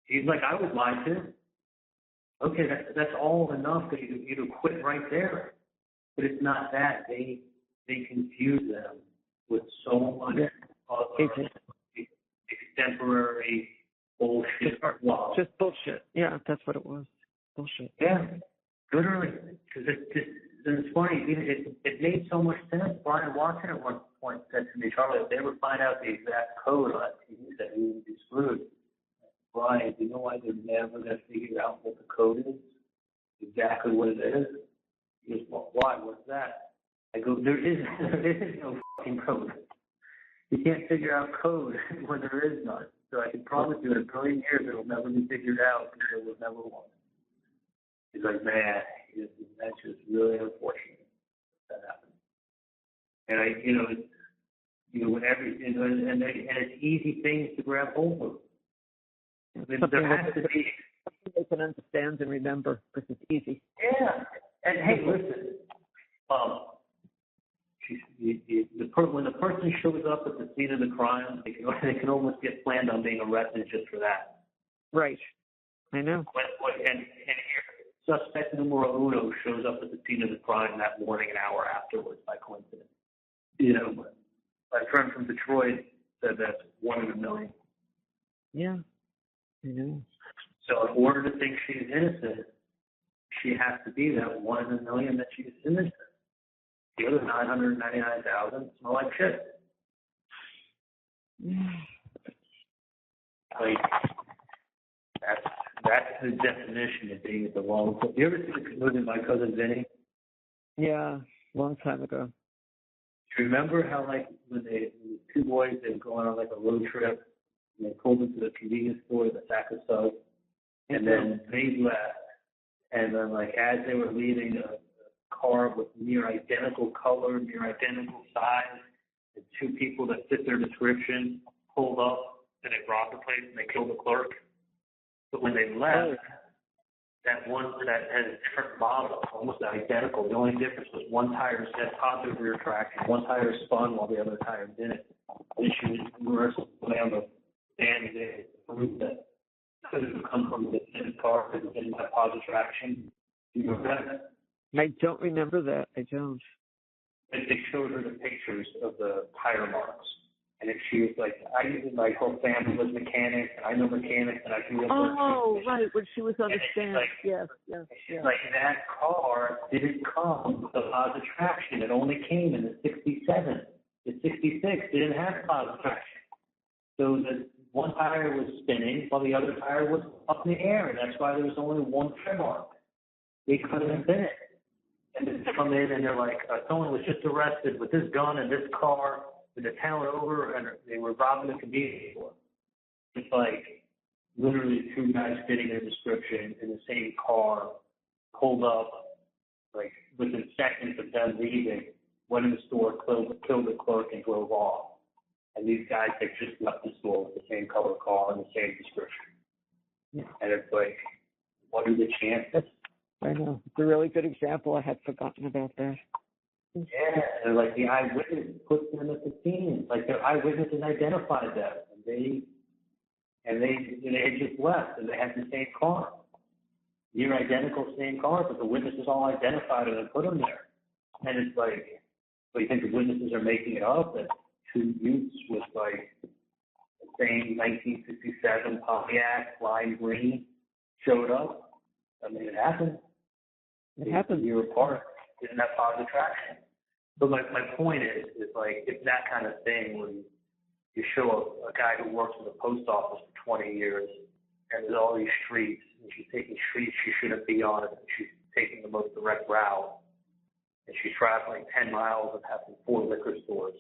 He's like, I was lied to. Okay, that's all enough that you to quit right there. But it's not that. They confuse them with so much other extemporary bullshit. Just bullshit. Yeah, that's what it was. Bullshit. Yeah, literally. Because it's funny. It made so much sense. Brian Watson at one point said to me, Charlie, if they ever find out the exact code on that TV, that he would be screwed. Brian, do you know why they're never going to figure out what the code is? Exactly what it is? He goes, well, why? What's that? I go, there is no fucking code. You can't figure out code when there is none. So I can promise you in 1 billion years it will never be figured out because there was never one. He's like, man, that's just really unfortunate that happened. And and it's easy things to grab hold of. There has to be something they can understand and remember because it's easy. Yeah. And hey, listen. When the person shows up at the scene of the crime, they can almost get planned on being arrested just for that. Right. I know. And here, suspect numero uno shows up at the scene of the crime that morning, an hour afterwards, by coincidence. My friend from Detroit said that's 1 in a million. Yeah. I know. So in order to think she's innocent, she has to be that 1 in a million that she's innocent. The other 999,000 smell like shit. Like, that's the definition of being at the wrong place. You ever see the movie My Cousin Vinny? Yeah, long time ago. Do you remember how, like, when the two boys, they were going on, like, a road trip, and they pulled into the convenience store with a sack of soap, and then they left, and then, like, as they were leaving, a car with near identical color, near identical size, and two people that fit their description pulled up, and they robbed the place, and they killed the clerk. But when they left, that one that had a different model, almost identical. The only difference was one tire had positive rear traction, one tire spun while the other tire didn't. The issue was universal on the stand to prove that could have come from the same car because it didn't have positive traction. Do you remember that? I don't remember that. I don't. And they showed her the pictures of the tire marks. And if she was like, my whole family was mechanics, and I know mechanics, and I can look. Oh, right, when she was on the stand. Like, yes. Like, that car didn't come with a positive traction. It only came in the 67. The 66 didn't have positive traction. So the one tire was spinning while the other tire was up in the air, and that's why there was only one tread mark. They couldn't have been it. And then they come in, and they're like, someone was just arrested with this gun and this car in the town over, and they were robbing the convenience store. It's like literally two guys fitting their description in the same car, pulled up, like within seconds of them leaving, went in the store, killed the clerk, and drove off. And these guys had just left the store with the same color car and the same description. Yeah. And it's like, what are the chances? I know. It's a really good example. I had forgotten about that. Yeah, and like the eyewitness puts them at the scene. Like their eyewitnesses identified them, and they had just left, and they had the same car, near identical same car, but the witnesses all identified them and put them there. And it's like, so you think the witnesses are making it up that two youths with like the same 1967 Pontiac lime green showed up. I mean, it happened. It happened. You were part. Didn't have positive traction. But my point is like, it's that kind of thing when you show a guy who works in the post office for 20 years and there's all these streets, and she's taking streets she shouldn't be on, and she's taking the most direct route, and she's traveling 10 miles and having 4 liquor stores,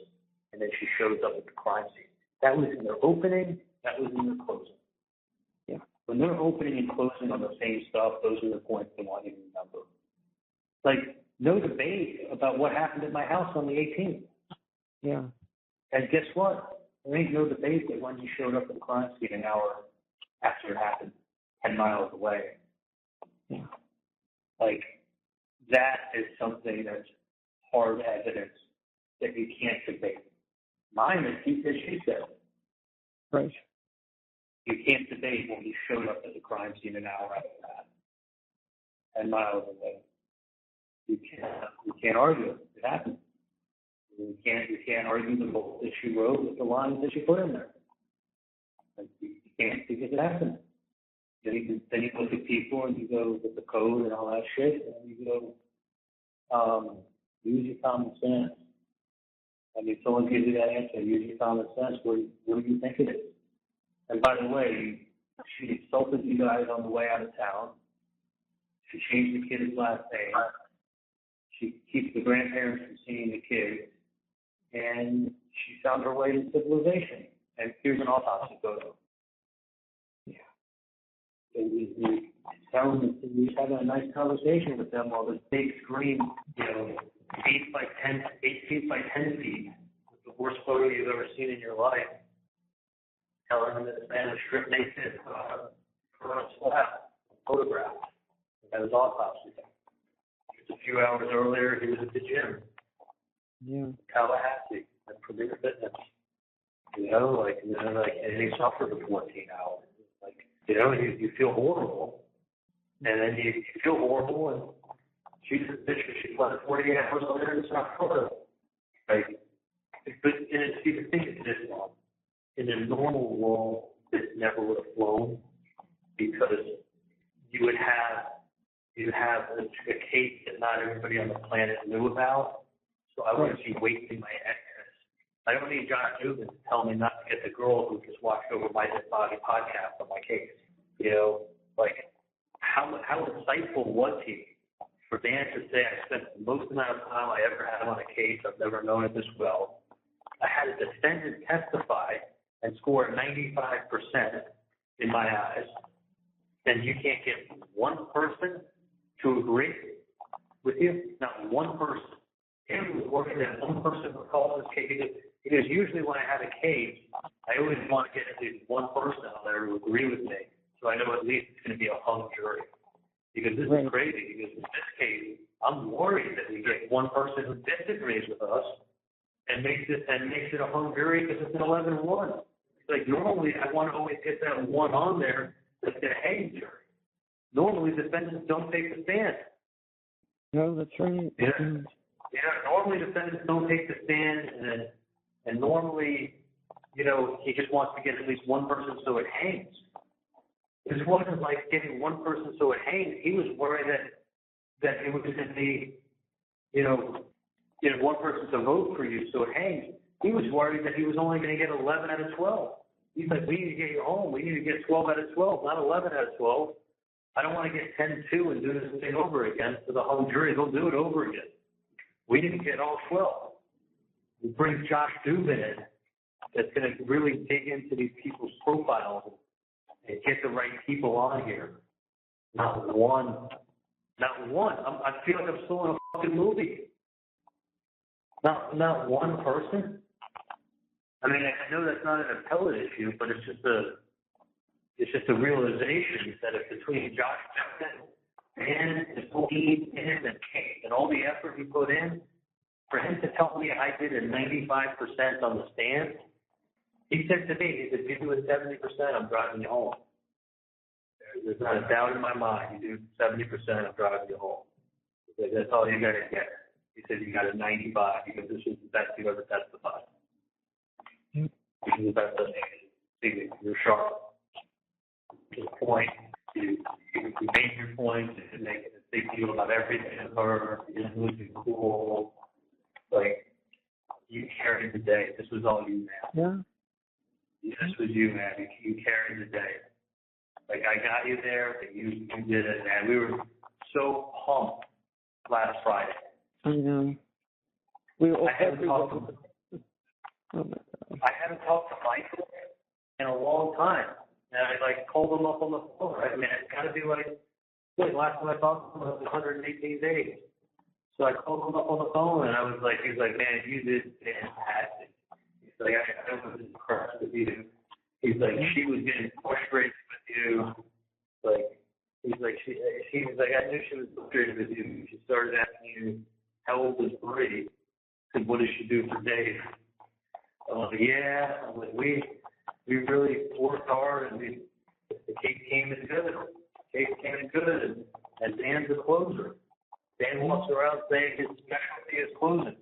and then she shows up at the crime scene. That was in their opening, that was in their closing. Yeah. When they're opening and closing on the same stuff, those are the points they want you to remember. Like, no debate about what happened at my house on the 18th. Yeah. And guess what? There ain't no debate that when you showed up at the crime scene an hour after it happened, 10 miles away. Yeah. Like, that is something that's hard evidence that you can't debate. Mine is he said, she said. Right. You can't debate when you showed up at the crime scene an hour after that, 10 miles away. You can't argue it. It happened. You can't argue the book that she wrote with the lines that she put in there. Like, you can't, because it happened. Then you look at people and you go with the code and all that shit, and you go, use your common sense. I mean, someone gives you that answer, use your common sense. What do you think it is? And by the way, she insulted you guys on the way out of town. She changed the kid's last name. She keeps the grandparents from seeing the kids. And she found her way to civilization. And here's an autopsy photo. Yeah. And you tell them, you're having a nice conversation with them while this big screen, 8 feet by 10 feet, the worst photo you've ever seen in your life. Telling them that this man was stripped naked from a photograph. That was autopsy. Just a few hours earlier, he was at the gym. Yeah. Tallahassee, and Premier Fitness. And he suffered for 14 hours. Like, you feel horrible. And then you feel horrible, and she's a bitch because she slept 48 hours later and it's not photo. Like, but, and see, the thing is this long. In a normal world, this never would have flown because you would have a case that not everybody on the planet knew about. So I wouldn't be wasting my excess. I don't need Josh Dubin to tell me not to get the girl who just watched over my Dead Body podcast on my case. Like, how insightful was he for Dan to say I spent the most amount of time I ever had on a case, I've never known it this well. I had a defendant testify and score 95% in my eyes, and you can't get one person to agree with you? Not one person. Him was working that one person would call this case. Because usually when I have a case, I always want to get at least one person on there to agree with me, so I know at least it's going to be a hung jury. Because this is crazy, because in this case, I'm worried that we get one person who disagrees with us and makes it a hung jury because it's an 11-1. It's like, normally I want to always get that one on there that's going to hang jury. Normally defendants don't take the stand. No, that's right. Normally defendants don't take the stand, and normally, he just wants to get at least one person so it hangs. This wasn't like getting one person so it hangs. He was worried that it was going to be, one person to vote for you so it hangs. He was worried that he was only going to get 11 out of 12. He's like, we need to get you home. We need to get 12 out of 12, not 11 out of 12. I don't want to get 10-2 and do this thing over again so the whole jury will do it over again. We didn't get all 12. We bring Josh Dubin in that's going to really dig into these people's profiles and get the right people on here. Not one. I feel like I'm still in a fucking movie. Not one person. I mean, I know that's not an appellate issue, but it's just a realization that if between Josh Dubin and his whole team and Kate and all the effort he put in, for him to tell me I did a 95% on the stand, he said to me, he said, if you do a 70%, I'm driving you home. There's not a doubt in my mind. You do 70%, I'm driving you home. He said, that's all you got to get. He said, you got a 95 because this is the best you ever testified. This is the best I've seen. You're sharp. To the point, you you made your points, you didn't make a big deal about everything of her, you didn't look cool. Like, you carried the day. This was all you, man. Yeah. This was you, man. You carried the day. Like, I got you there, but you did it, man. We were so pumped last Friday. I know. We were I haven't talked oh my God. I haven't talked to Michael in a long time. And I called him up on the phone. Right? I mean, it's got to be last time I talked to him was 118 days. So I called him up on the phone and I was like, he was like, man, you did fantastic. He's like, I was impressed with you. He's like, she was getting frustrated with you. Like, he's like, she was like, I knew she was frustrated with you. She started asking you, how old is Brady? And what does she do for Dave? I'm like, yeah. I'm like, we really worked hard and the case came in good. And Dan's a closer. Dan walks around saying his specialty is closing.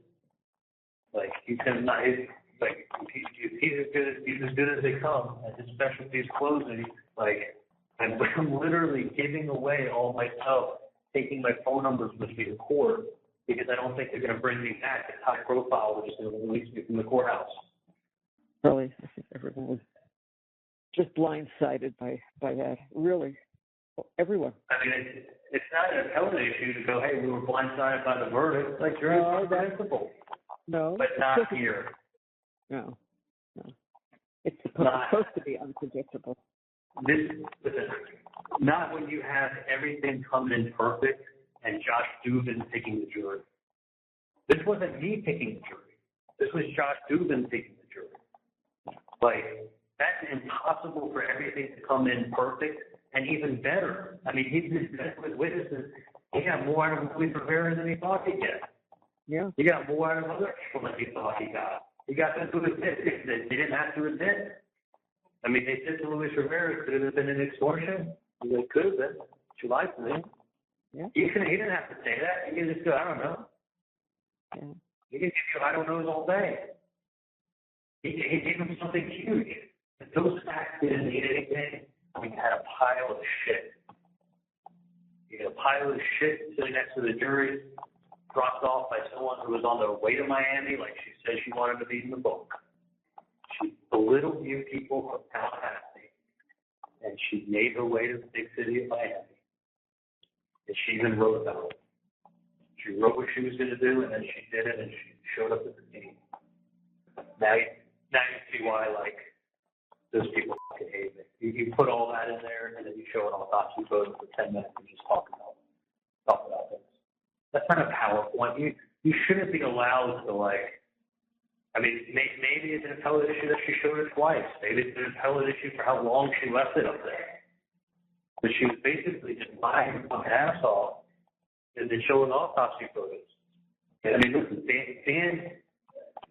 Like, he's not, he's as good as they come, and his specialty is closing. Like, I'm literally giving away all my stuff, taking my phone numbers with me to court, because I don't think they're going to bring me back as high profile, which is going to release me from the courthouse. Really, I think everyone was just blindsided by that. Really, everyone. I mean, it's not an appellate issue to go, hey, we were blindsided by the verdict. Like, you're incomprehensible. No. But not here. No. It's supposed to be unpredictable. Listen, not when you have everything come in perfect and Josh Dubin picking the jury. This wasn't me picking the jury. This was Josh Dubin picking the jury. Like, that's impossible for everything to come in perfect and even better. I mean, he's been with witnesses. He got more out of Luis Rivera than he thought he'd get. Yeah. He got more out of other people than he thought he got. He got them to admit that they didn't have to admit. I mean, they said to Luis Rivera, could it have been an extortion? He's like, could have been. She lied to me. Yeah. He didn't have to say that. He could just go, I don't know. Yeah. He could give you I don't knows all day. He gave him something huge. If those facts didn't need anything, we had a pile of shit. You had a pile of shit sitting next to the jury, dropped off by someone who was on their way to Miami, like she said she wanted to be in the book. She belittled you people from Tallahassee, and she made her way to the big city of Miami. And she even wrote about it. She wrote what she was going to do, and then she did it, and she showed up at the meeting. Now you see why, like, those people fucking hate me. You put all that in there, and then you show it on autopsy photos for 10 minutes and just talk about things. That's not a PowerPoint. You shouldn't be allowed to, like, I mean, maybe it's an appellate issue that she showed it twice. Maybe it's an appellate issue for how long she left it up there. But she was basically just lying her ass off and then showing autopsy photos. And I mean, listen, Dan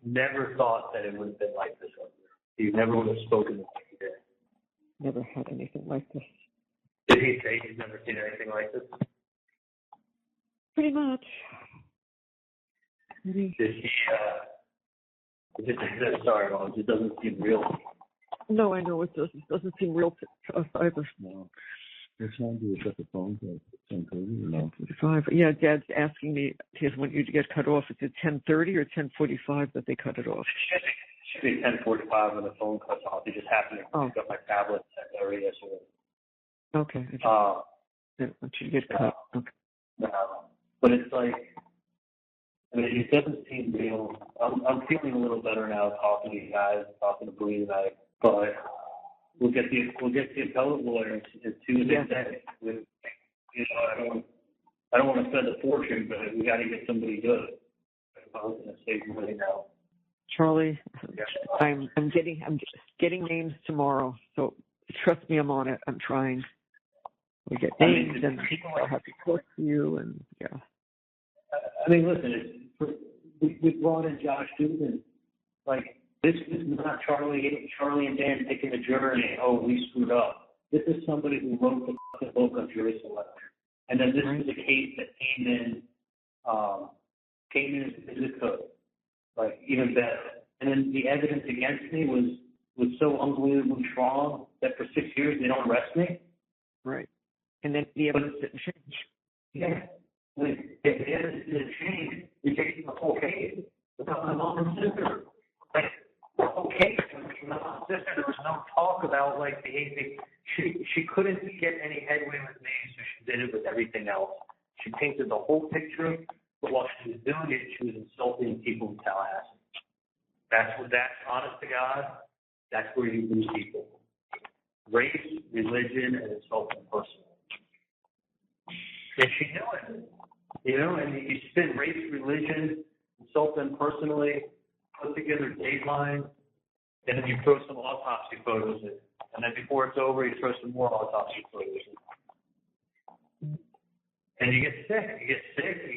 never thought that it would have been like this up there. He never would have spoken like he did. Never had anything like this. Did he say he's never seen anything like this? Pretty much. Did he, sorry, Mom, it just doesn't seem real. No, I know it doesn't seem real to us either. No. It's time to set the phone to 10:30 or no? 45. Yeah, Dad's asking me, he doesn't want you to get cut off. Is it 10:30 or 10:45 that they cut it off? It should be 10:45 when the phone cuts off. It just happened to pick up my tablet at 10:30 yesterday. Okay. I didn't want you to get cut. Okay. But it's like, I mean, it doesn't seem real. I'm feeling a little better now talking to you guys, talking to Bree tonight. But we'll get the appellate lawyers as soon as they say. I don't want to spend a fortune, but we got to get somebody good. I'm going to save money now. Charlie, I'm getting names tomorrow, so trust me, I'm on it. I'm trying. We get names, and I'll have to talk to you, and yeah. I mean, listen, we brought in Josh Dubin. Like, this is not Charlie and Dan picking a jury and, oh, we screwed up. This is somebody who wrote the book on jury selection. And then this is a case that came in as a code, like, even better. And then the evidence against me was so unbelievably strong that for 6 years they don't arrest me. Right. And then the evidence didn't change. Yeah. If the evidence didn't change, you're taking the whole case without my mom and sister. Like, the whole case, my mom and sister, there was no talk about, like, behaving. She couldn't get any headway with me, so she did it with everything else. She painted the whole picture, but while she was doing it, she was insulting people in Tallahassee. That's honest to God, that's where you lose people. Race, religion, and insulting person. And she knew it. You know, and you spin race, religion, insult them personally, put together dateline, and then you throw some autopsy photos in. And then before it's over, you throw some more autopsy photos in. And you get sick. You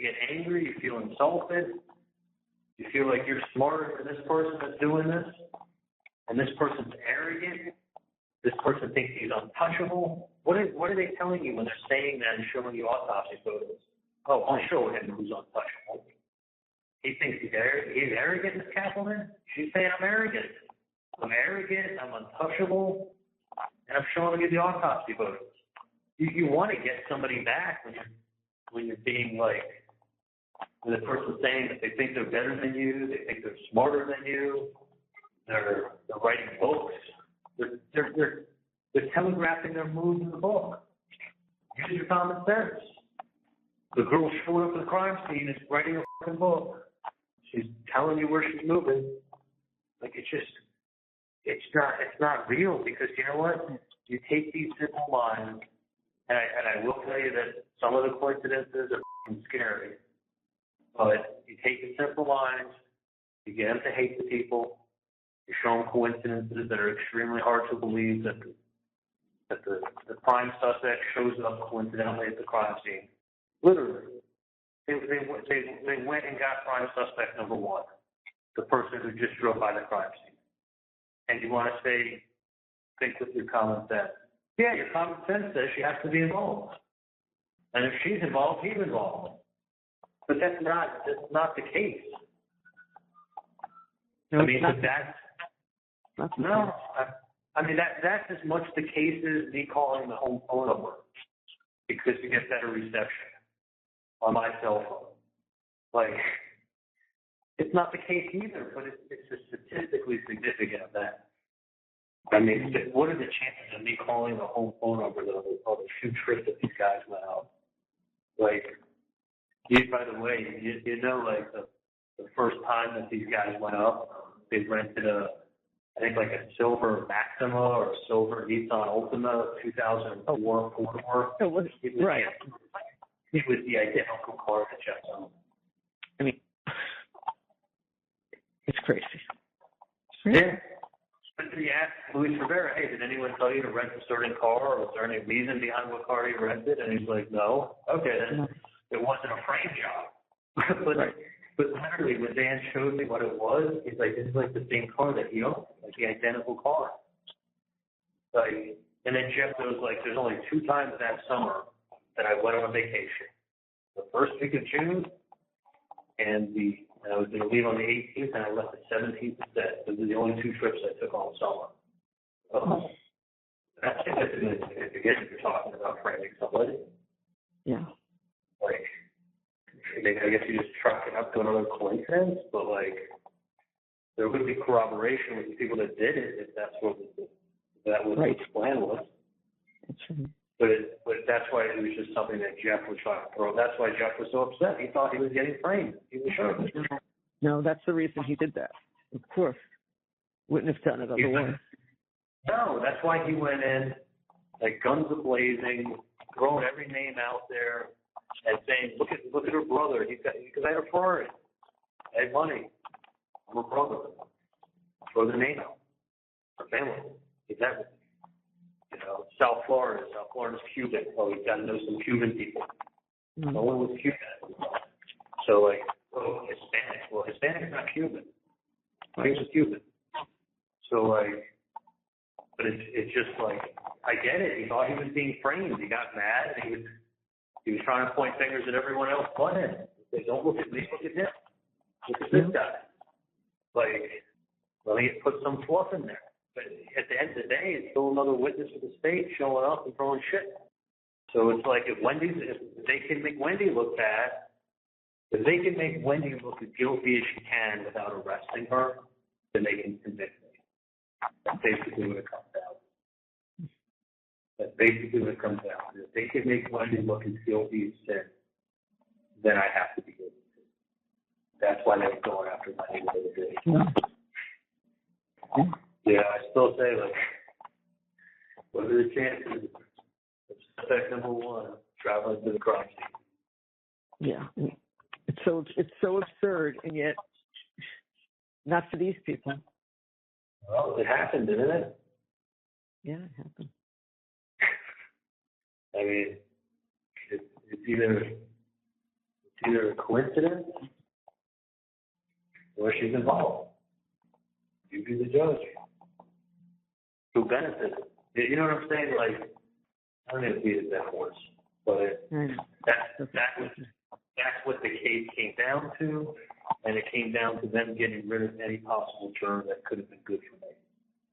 get angry, you feel insulted. You feel like you're smarter than this person that's doing this. And this person's arrogant. This person thinks he's untouchable. What are they telling you when they're saying that and showing you autopsy photos? Oh, I'll show him who's untouchable. He thinks he's arrogant, Ms. Kappelman? She's saying I'm arrogant. I'm arrogant, I'm untouchable, and I'm showing you the autopsy photos. You want to get somebody back when you're being like, when the person's saying that they think they're better than you, they think they're smarter than you, they're writing books. They're telegraphing their moves in the book. Use your common sense. The girl showing up at the crime scene is writing a fucking book. She's telling you where she's moving. Like, it's not real, because you know what? You take these simple lines, and I will tell you that some of the coincidences are fucking scary. But you take the simple lines, you get them to hate the people, you show them coincidences that are extremely hard to believe, that the prime suspect shows up coincidentally at the crime scene. Literally. They went and got prime suspect number one, the person who just drove by the crime scene. And you want to say, think with your common sense. Yeah, your common sense says she has to be involved. And if she's involved, he's involved. But that's not the case. No, I mean, that's as much the case as me calling the home phone number because you get better reception on my cell phone. Like, it's not the case either, but it's a statistically significant event. I mean, what are the chances of me calling the home phone number of the few trips that these guys went out? Like, by the way, you know, like the first time that these guys went up, they rented a silver Maxima or a silver Nissan Altima 2004 four-door. Right. It was the identical car that Jeff owned. I mean, it's crazy. Yeah. But then you ask Luis Rivera, hey, did anyone tell you to rent a certain car, or was there any reason behind what car you rented? And he's like, no. Okay, then it wasn't a frame job. But literally, when Dan showed me what it was, he's like, this is like the same car that he owned, like the identical car. Like, and then Jeff goes like, there's only 2 times that summer that I went on vacation. The first week of June, and I was going to leave on the 18th, and I left the 17th instead. Those are the only 2 trips I took all summer. Oh, that's significant if you're talking about framing somebody. Yeah. Like, I guess you just chalk it up to another coincidence, but like, there would be corroboration with the people that did it if that's what that was what the plan was. That's right. But that's why it was just something that Jeff was trying to throw. That's why Jeff was so upset. He thought he was getting framed. He was sure. No, that's the reason he did that. Of course. Wouldn't have done it otherwise. No, that's why he went in, like guns a-blazing, throwing every name out there, and saying, look at her brother. Because I had a Ferrari. I had money. I'm her brother. Throw the name out. Her family. He's everything. You know, South Florida's Cuban. Oh, you got to know some Cuban people. Mm-hmm. No one was Cuban. So, like, Hispanic. Well, Hispanic's not Cuban. He's a Cuban. So, like, but it's just like, I get it. He thought he was being framed. He got mad. He was trying to point fingers at everyone else but him. They don't look at me, look at him. Look at this guy. Like, let me put some fluff in there. But at the end of the day, it's still another witness of the state showing up and throwing shit. So it's like if they can make Wendy look bad, if they can make Wendy look as guilty as she can without arresting her, then they can convict me. That's basically what it comes down to. That's basically what it comes down to. If they can make Wendy look as guilty as sin, then I have to be guilty. That's why they were going after Wendy the other day. Yeah, I still say, like, what are the chances? Suspect number one, traveling to the crime scene. Yeah. It's so absurd, and yet not for these people. Well, it happened, didn't it? Yeah, it happened. I mean, it's either a coincidence or she's involved. You be the judge. Who benefits? You know what I'm saying? Like, I don't know if beat a dead horse, but that's what the case came down to, and it came down to them getting rid of any possible juror that could have been good for me.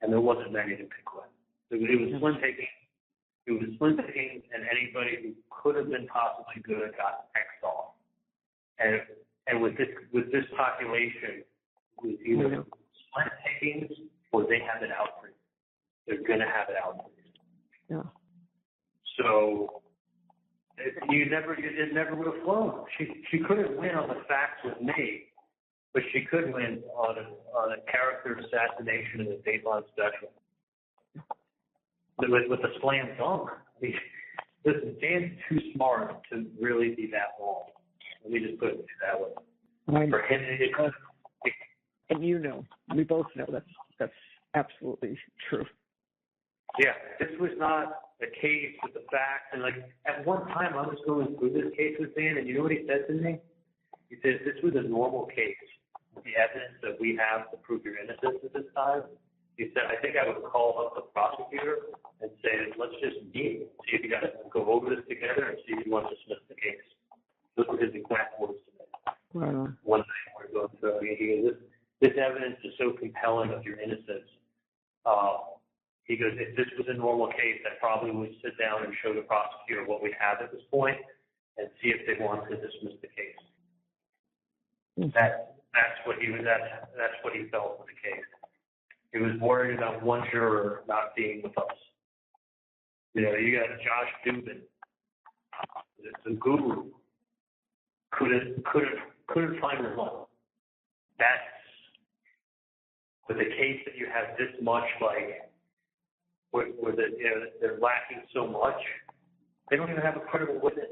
And there wasn't many to pick with. It was slim picking. It was slim picking, and anybody who could have been possibly good got X'd off. And with this population, with either slim pickings or they have it out for you. They're gonna have it out for you. Yeah. So it never would have flown. She couldn't win on the facts with me, but she could win on a character assassination in the Dateline special. With a slam dunk. I mean, listen, Dan's too smart to really be that wrong. Let me just put it that way. Right. For him, and you know, we both know that's absolutely true. Yeah, this was not a case with the facts. And like at one time, I was going through this case with Dan, and you know what he said to me? He said, "This was a normal case. The evidence that we have to prove your innocence at this time." He said, "I think I would call up the prosecutor and say, let's just meet, see if you guys can go over this together and see if you want to dismiss the case." Those were his exact words to me. Wow. One thing we're going through, he goes, this evidence is so compelling of your innocence. He goes, if this was a normal case, I probably would sit down and show the prosecutor what we have at this point and see if they want to dismiss the case. That's what he felt with the case. He was worried about one juror not being with us. You know, you got Josh Dubin, the guru, couldn't find the one. That's with a case that you have this much, like where they're lacking so much, they don't even have a credible witness.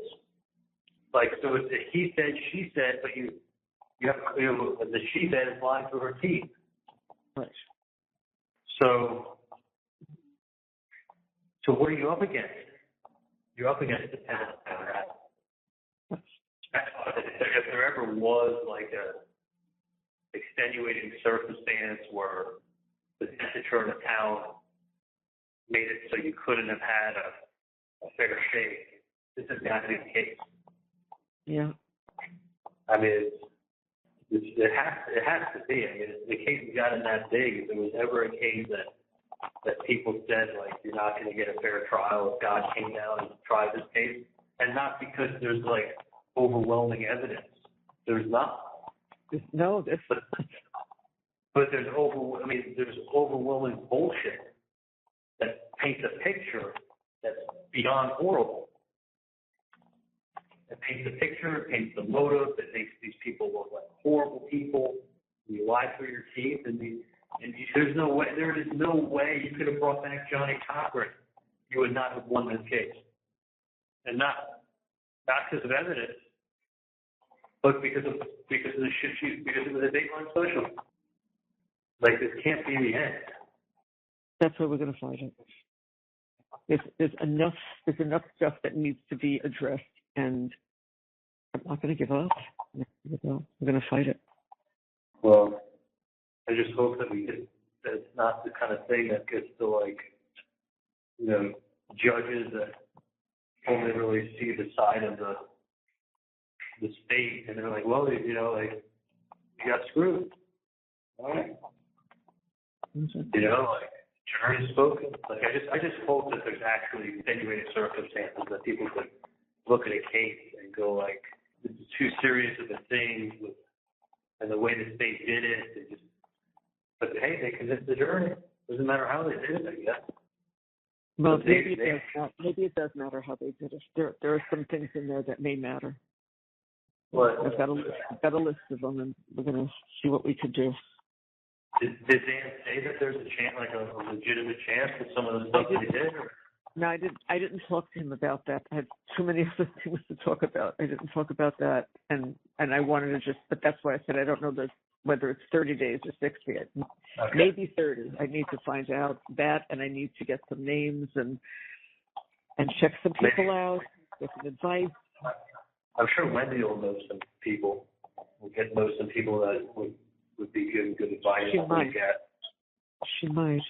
Like, so it's a he said, she said, but you have the she said is lying through her teeth. Right. So what are you up against? You're up against the town. If there ever was like a extenuating circumstance where the temperature in the town made it so you couldn't have had a fair shake, this has got to be the case. Yeah. I mean, it has to be. I mean, the case got in that big. If there was ever a case that people said, like, you're not going to get a fair trial if God came down and tried this case, and not because there's, like, overwhelming evidence. There's not. No, But there's overwhelming bullshit that paints a picture that's beyond horrible. It paints a picture, it paints the motive, it makes these people look like horrible people. You lie through your teeth, there is no way you could have brought back Johnny Cochran. You would not have won this case, and not because of evidence, but because of the shit because it was a Dateline special. Like, this can't be the end. That's where we're going to find it. There's enough stuff that needs to be addressed, and I'm not going to give up. We're going to fight it. Well, I just hope that that it's not the kind of thing that gets to, like, judges that only really see the side of the state, and they're like, well, you got screwed. All right. Like, jury spoken. Like I just hope that there's actually extenuating circumstances that people could look at a case and go like, this is too serious of a thing, and the way the state did it. But hey, they convinced the jury. Doesn't matter how they did it, I guess. Well, maybe it does matter how they did it. There are some things in there that may matter. But I've got a list of them, and we're going to see what we could do. Did Dan say that there's a chance, like a legitimate chance that some of the stuff they did? Or? No, I didn't talk to him about that. I had too many other things to talk about. I didn't talk about that, and I wanted to but that's why I said I don't know whether it's 30 days or 60. Okay. Maybe 30. I need to find out that, and I need to get some names and check some people out, get some advice. I'm sure Wendy will know some people. We'll know some people that would be giving good advice. She might. She might.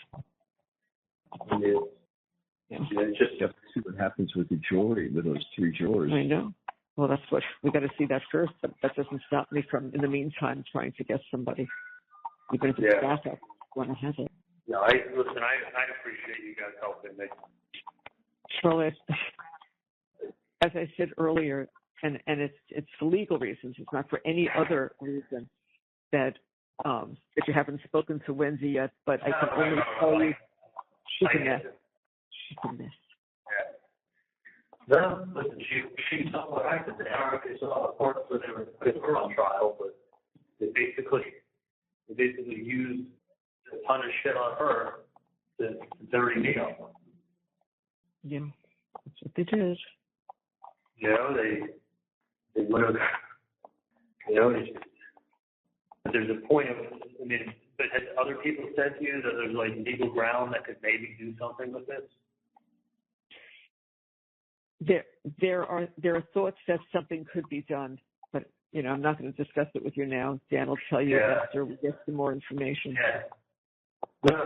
Yeah, just You have to see what happens with the jury, with those 3 jurors. I know. Well, that's what we got to see that first. But that doesn't stop me from, in the meantime, trying to get somebody, even if it's backup, want to have it. No, I appreciate you guys helping me. Well, as I said earlier, and it's for legal reasons. It's not for any other reason that you haven't spoken to Wendy yet. But I can only tell you she's a mess. She's a mess. No, listen, she saw what happened there. They saw the courts where they were putting her on trial, but they basically used a ton of shit on her to dirty me up. Yeah, that's what they did. You know, they would have, you know, there's a point of, I mean, but has other people said to you that there's like legal ground that could maybe do something with this? There are thoughts that something could be done, but you know I'm not going to discuss it with you now. Dan will tell you after we get some more information. Yeah. No,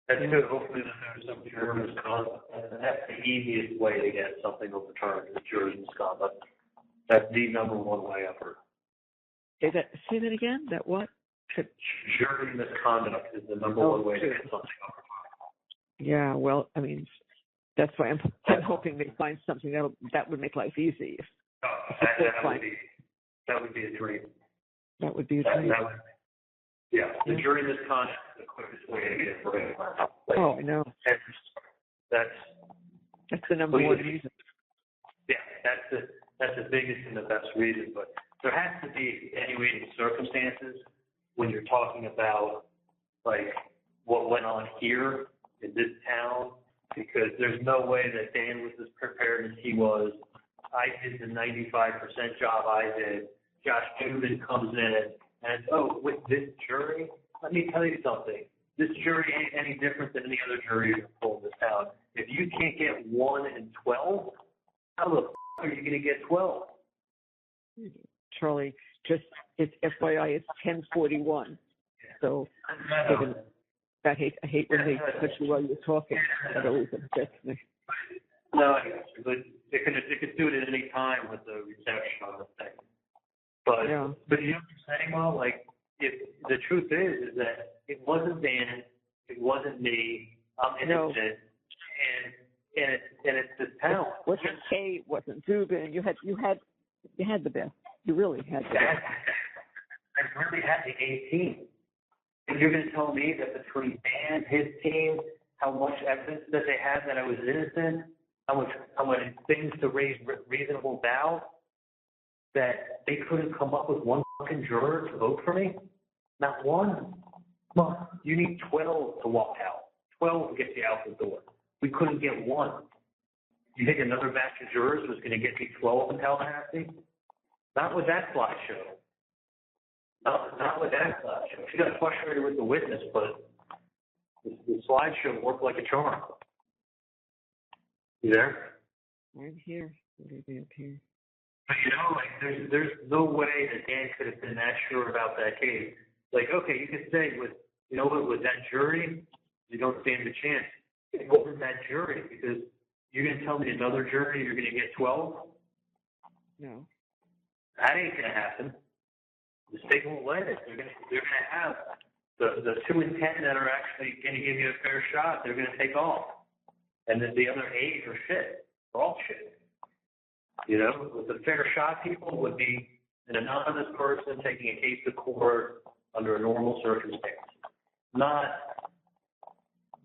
that's good. Hopefully there's some juror misconduct. That's the easiest way to get something overturned is juror misconduct. That's the number one way I've heard. Say that again. That what? Jury misconduct is the number one way to get something overturned. Yeah. Well, I mean. That's why I'm hoping they find something that would make life easy. That would be a dream. That would be a dream. The jury misconduct is the quickest way to get rid of it. Oh, I know. That's the number one reason. Yeah, that's the biggest and the best reason. But there has to be extenuating circumstances when you're talking about like what went on here in this town. Because there's no way that Dan was as prepared as he was. I did the 95% job I did. Josh Dubin comes in and, with this jury, let me tell you something. This jury ain't any different than any other jury you've pulled in this town. If you can't get 1 in 12, how the f*** are you going to get 12? Charlie, just it's FYI, it's 10:41. So I hate when they touch you while you're talking. That always upsets me. No, but it could do it at any time with the reception on the thing. But you know what I'm saying? Well, like if the truth is that it wasn't Dan, it wasn't me. I'm innocent, and it's this town. It wasn't Kate, wasn't Dubin. You had the best. You really had the best. I really had the 18. And you're going to tell me that between Dan, his team, how much evidence that they had that I was innocent, how much things to raise reasonable doubt, that they couldn't come up with one fucking juror to vote for me? Not one. Well, you need 12 to walk out. 12 to get you out the door. We couldn't get one. You think another batch of jurors was going to get me 12 in Tallahassee? Not with that slideshow. Not with that slideshow. She got frustrated with the witness, but the slideshow worked like a charm. You there? I'm here. Maybe up here. But you know, like there's no way that Dan could have been that sure about that case. Like, okay, you could say with that jury, you don't stand a chance. It wasn't that jury because you're gonna tell me another jury you're gonna get 12? No. That ain't gonna happen. The state won't let it. They're gonna have The 2 in 10 that are actually going to give you a fair shot, they're going to take off. And then the other 8 are shit. They're all shit. You know, with the fair shot people would be an anonymous person taking a case to court under a normal circumstance. Not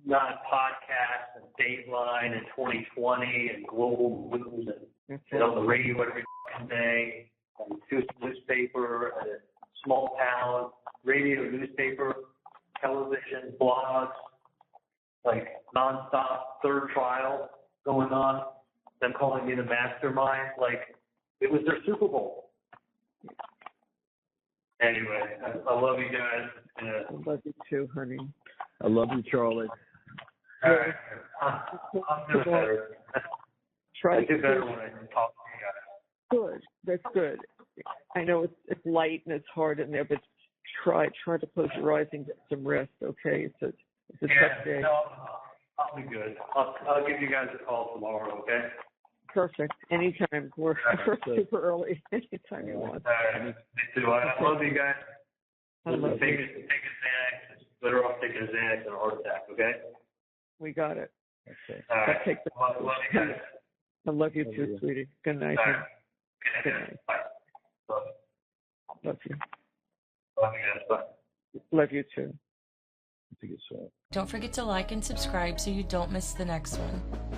podcasts and Dateline and 2020 and global news and on the radio every day and newspaper and a small town, radio, newspaper, television, blogs, like nonstop third trial going on, them calling me the mastermind, like it was their Super Bowl. Anyway, I love you guys. I love you too, honey. I love you, Charlie. All right. I'll do better. I do better when I talk to you guys. Good. That's good. I know it's light and it's hard in there, but try to close your eyes and get some rest, okay? It's a tough day. No, I'll be good. I'll give you guys a call tomorrow, okay? Perfect. Anytime. We're super early. Anytime you want. All right. Me too. I love you guys. I love you. Take a Xanax. It's better off taking a Xanax than a heart attack, okay? We got it. Okay. All right. Love you guys. I love you too, sweetie. Good night. All right. Good night. Bye. Love you. Love you guys. Bye. Love you too. I think it's Don't forget to like and subscribe so you don't miss the next one.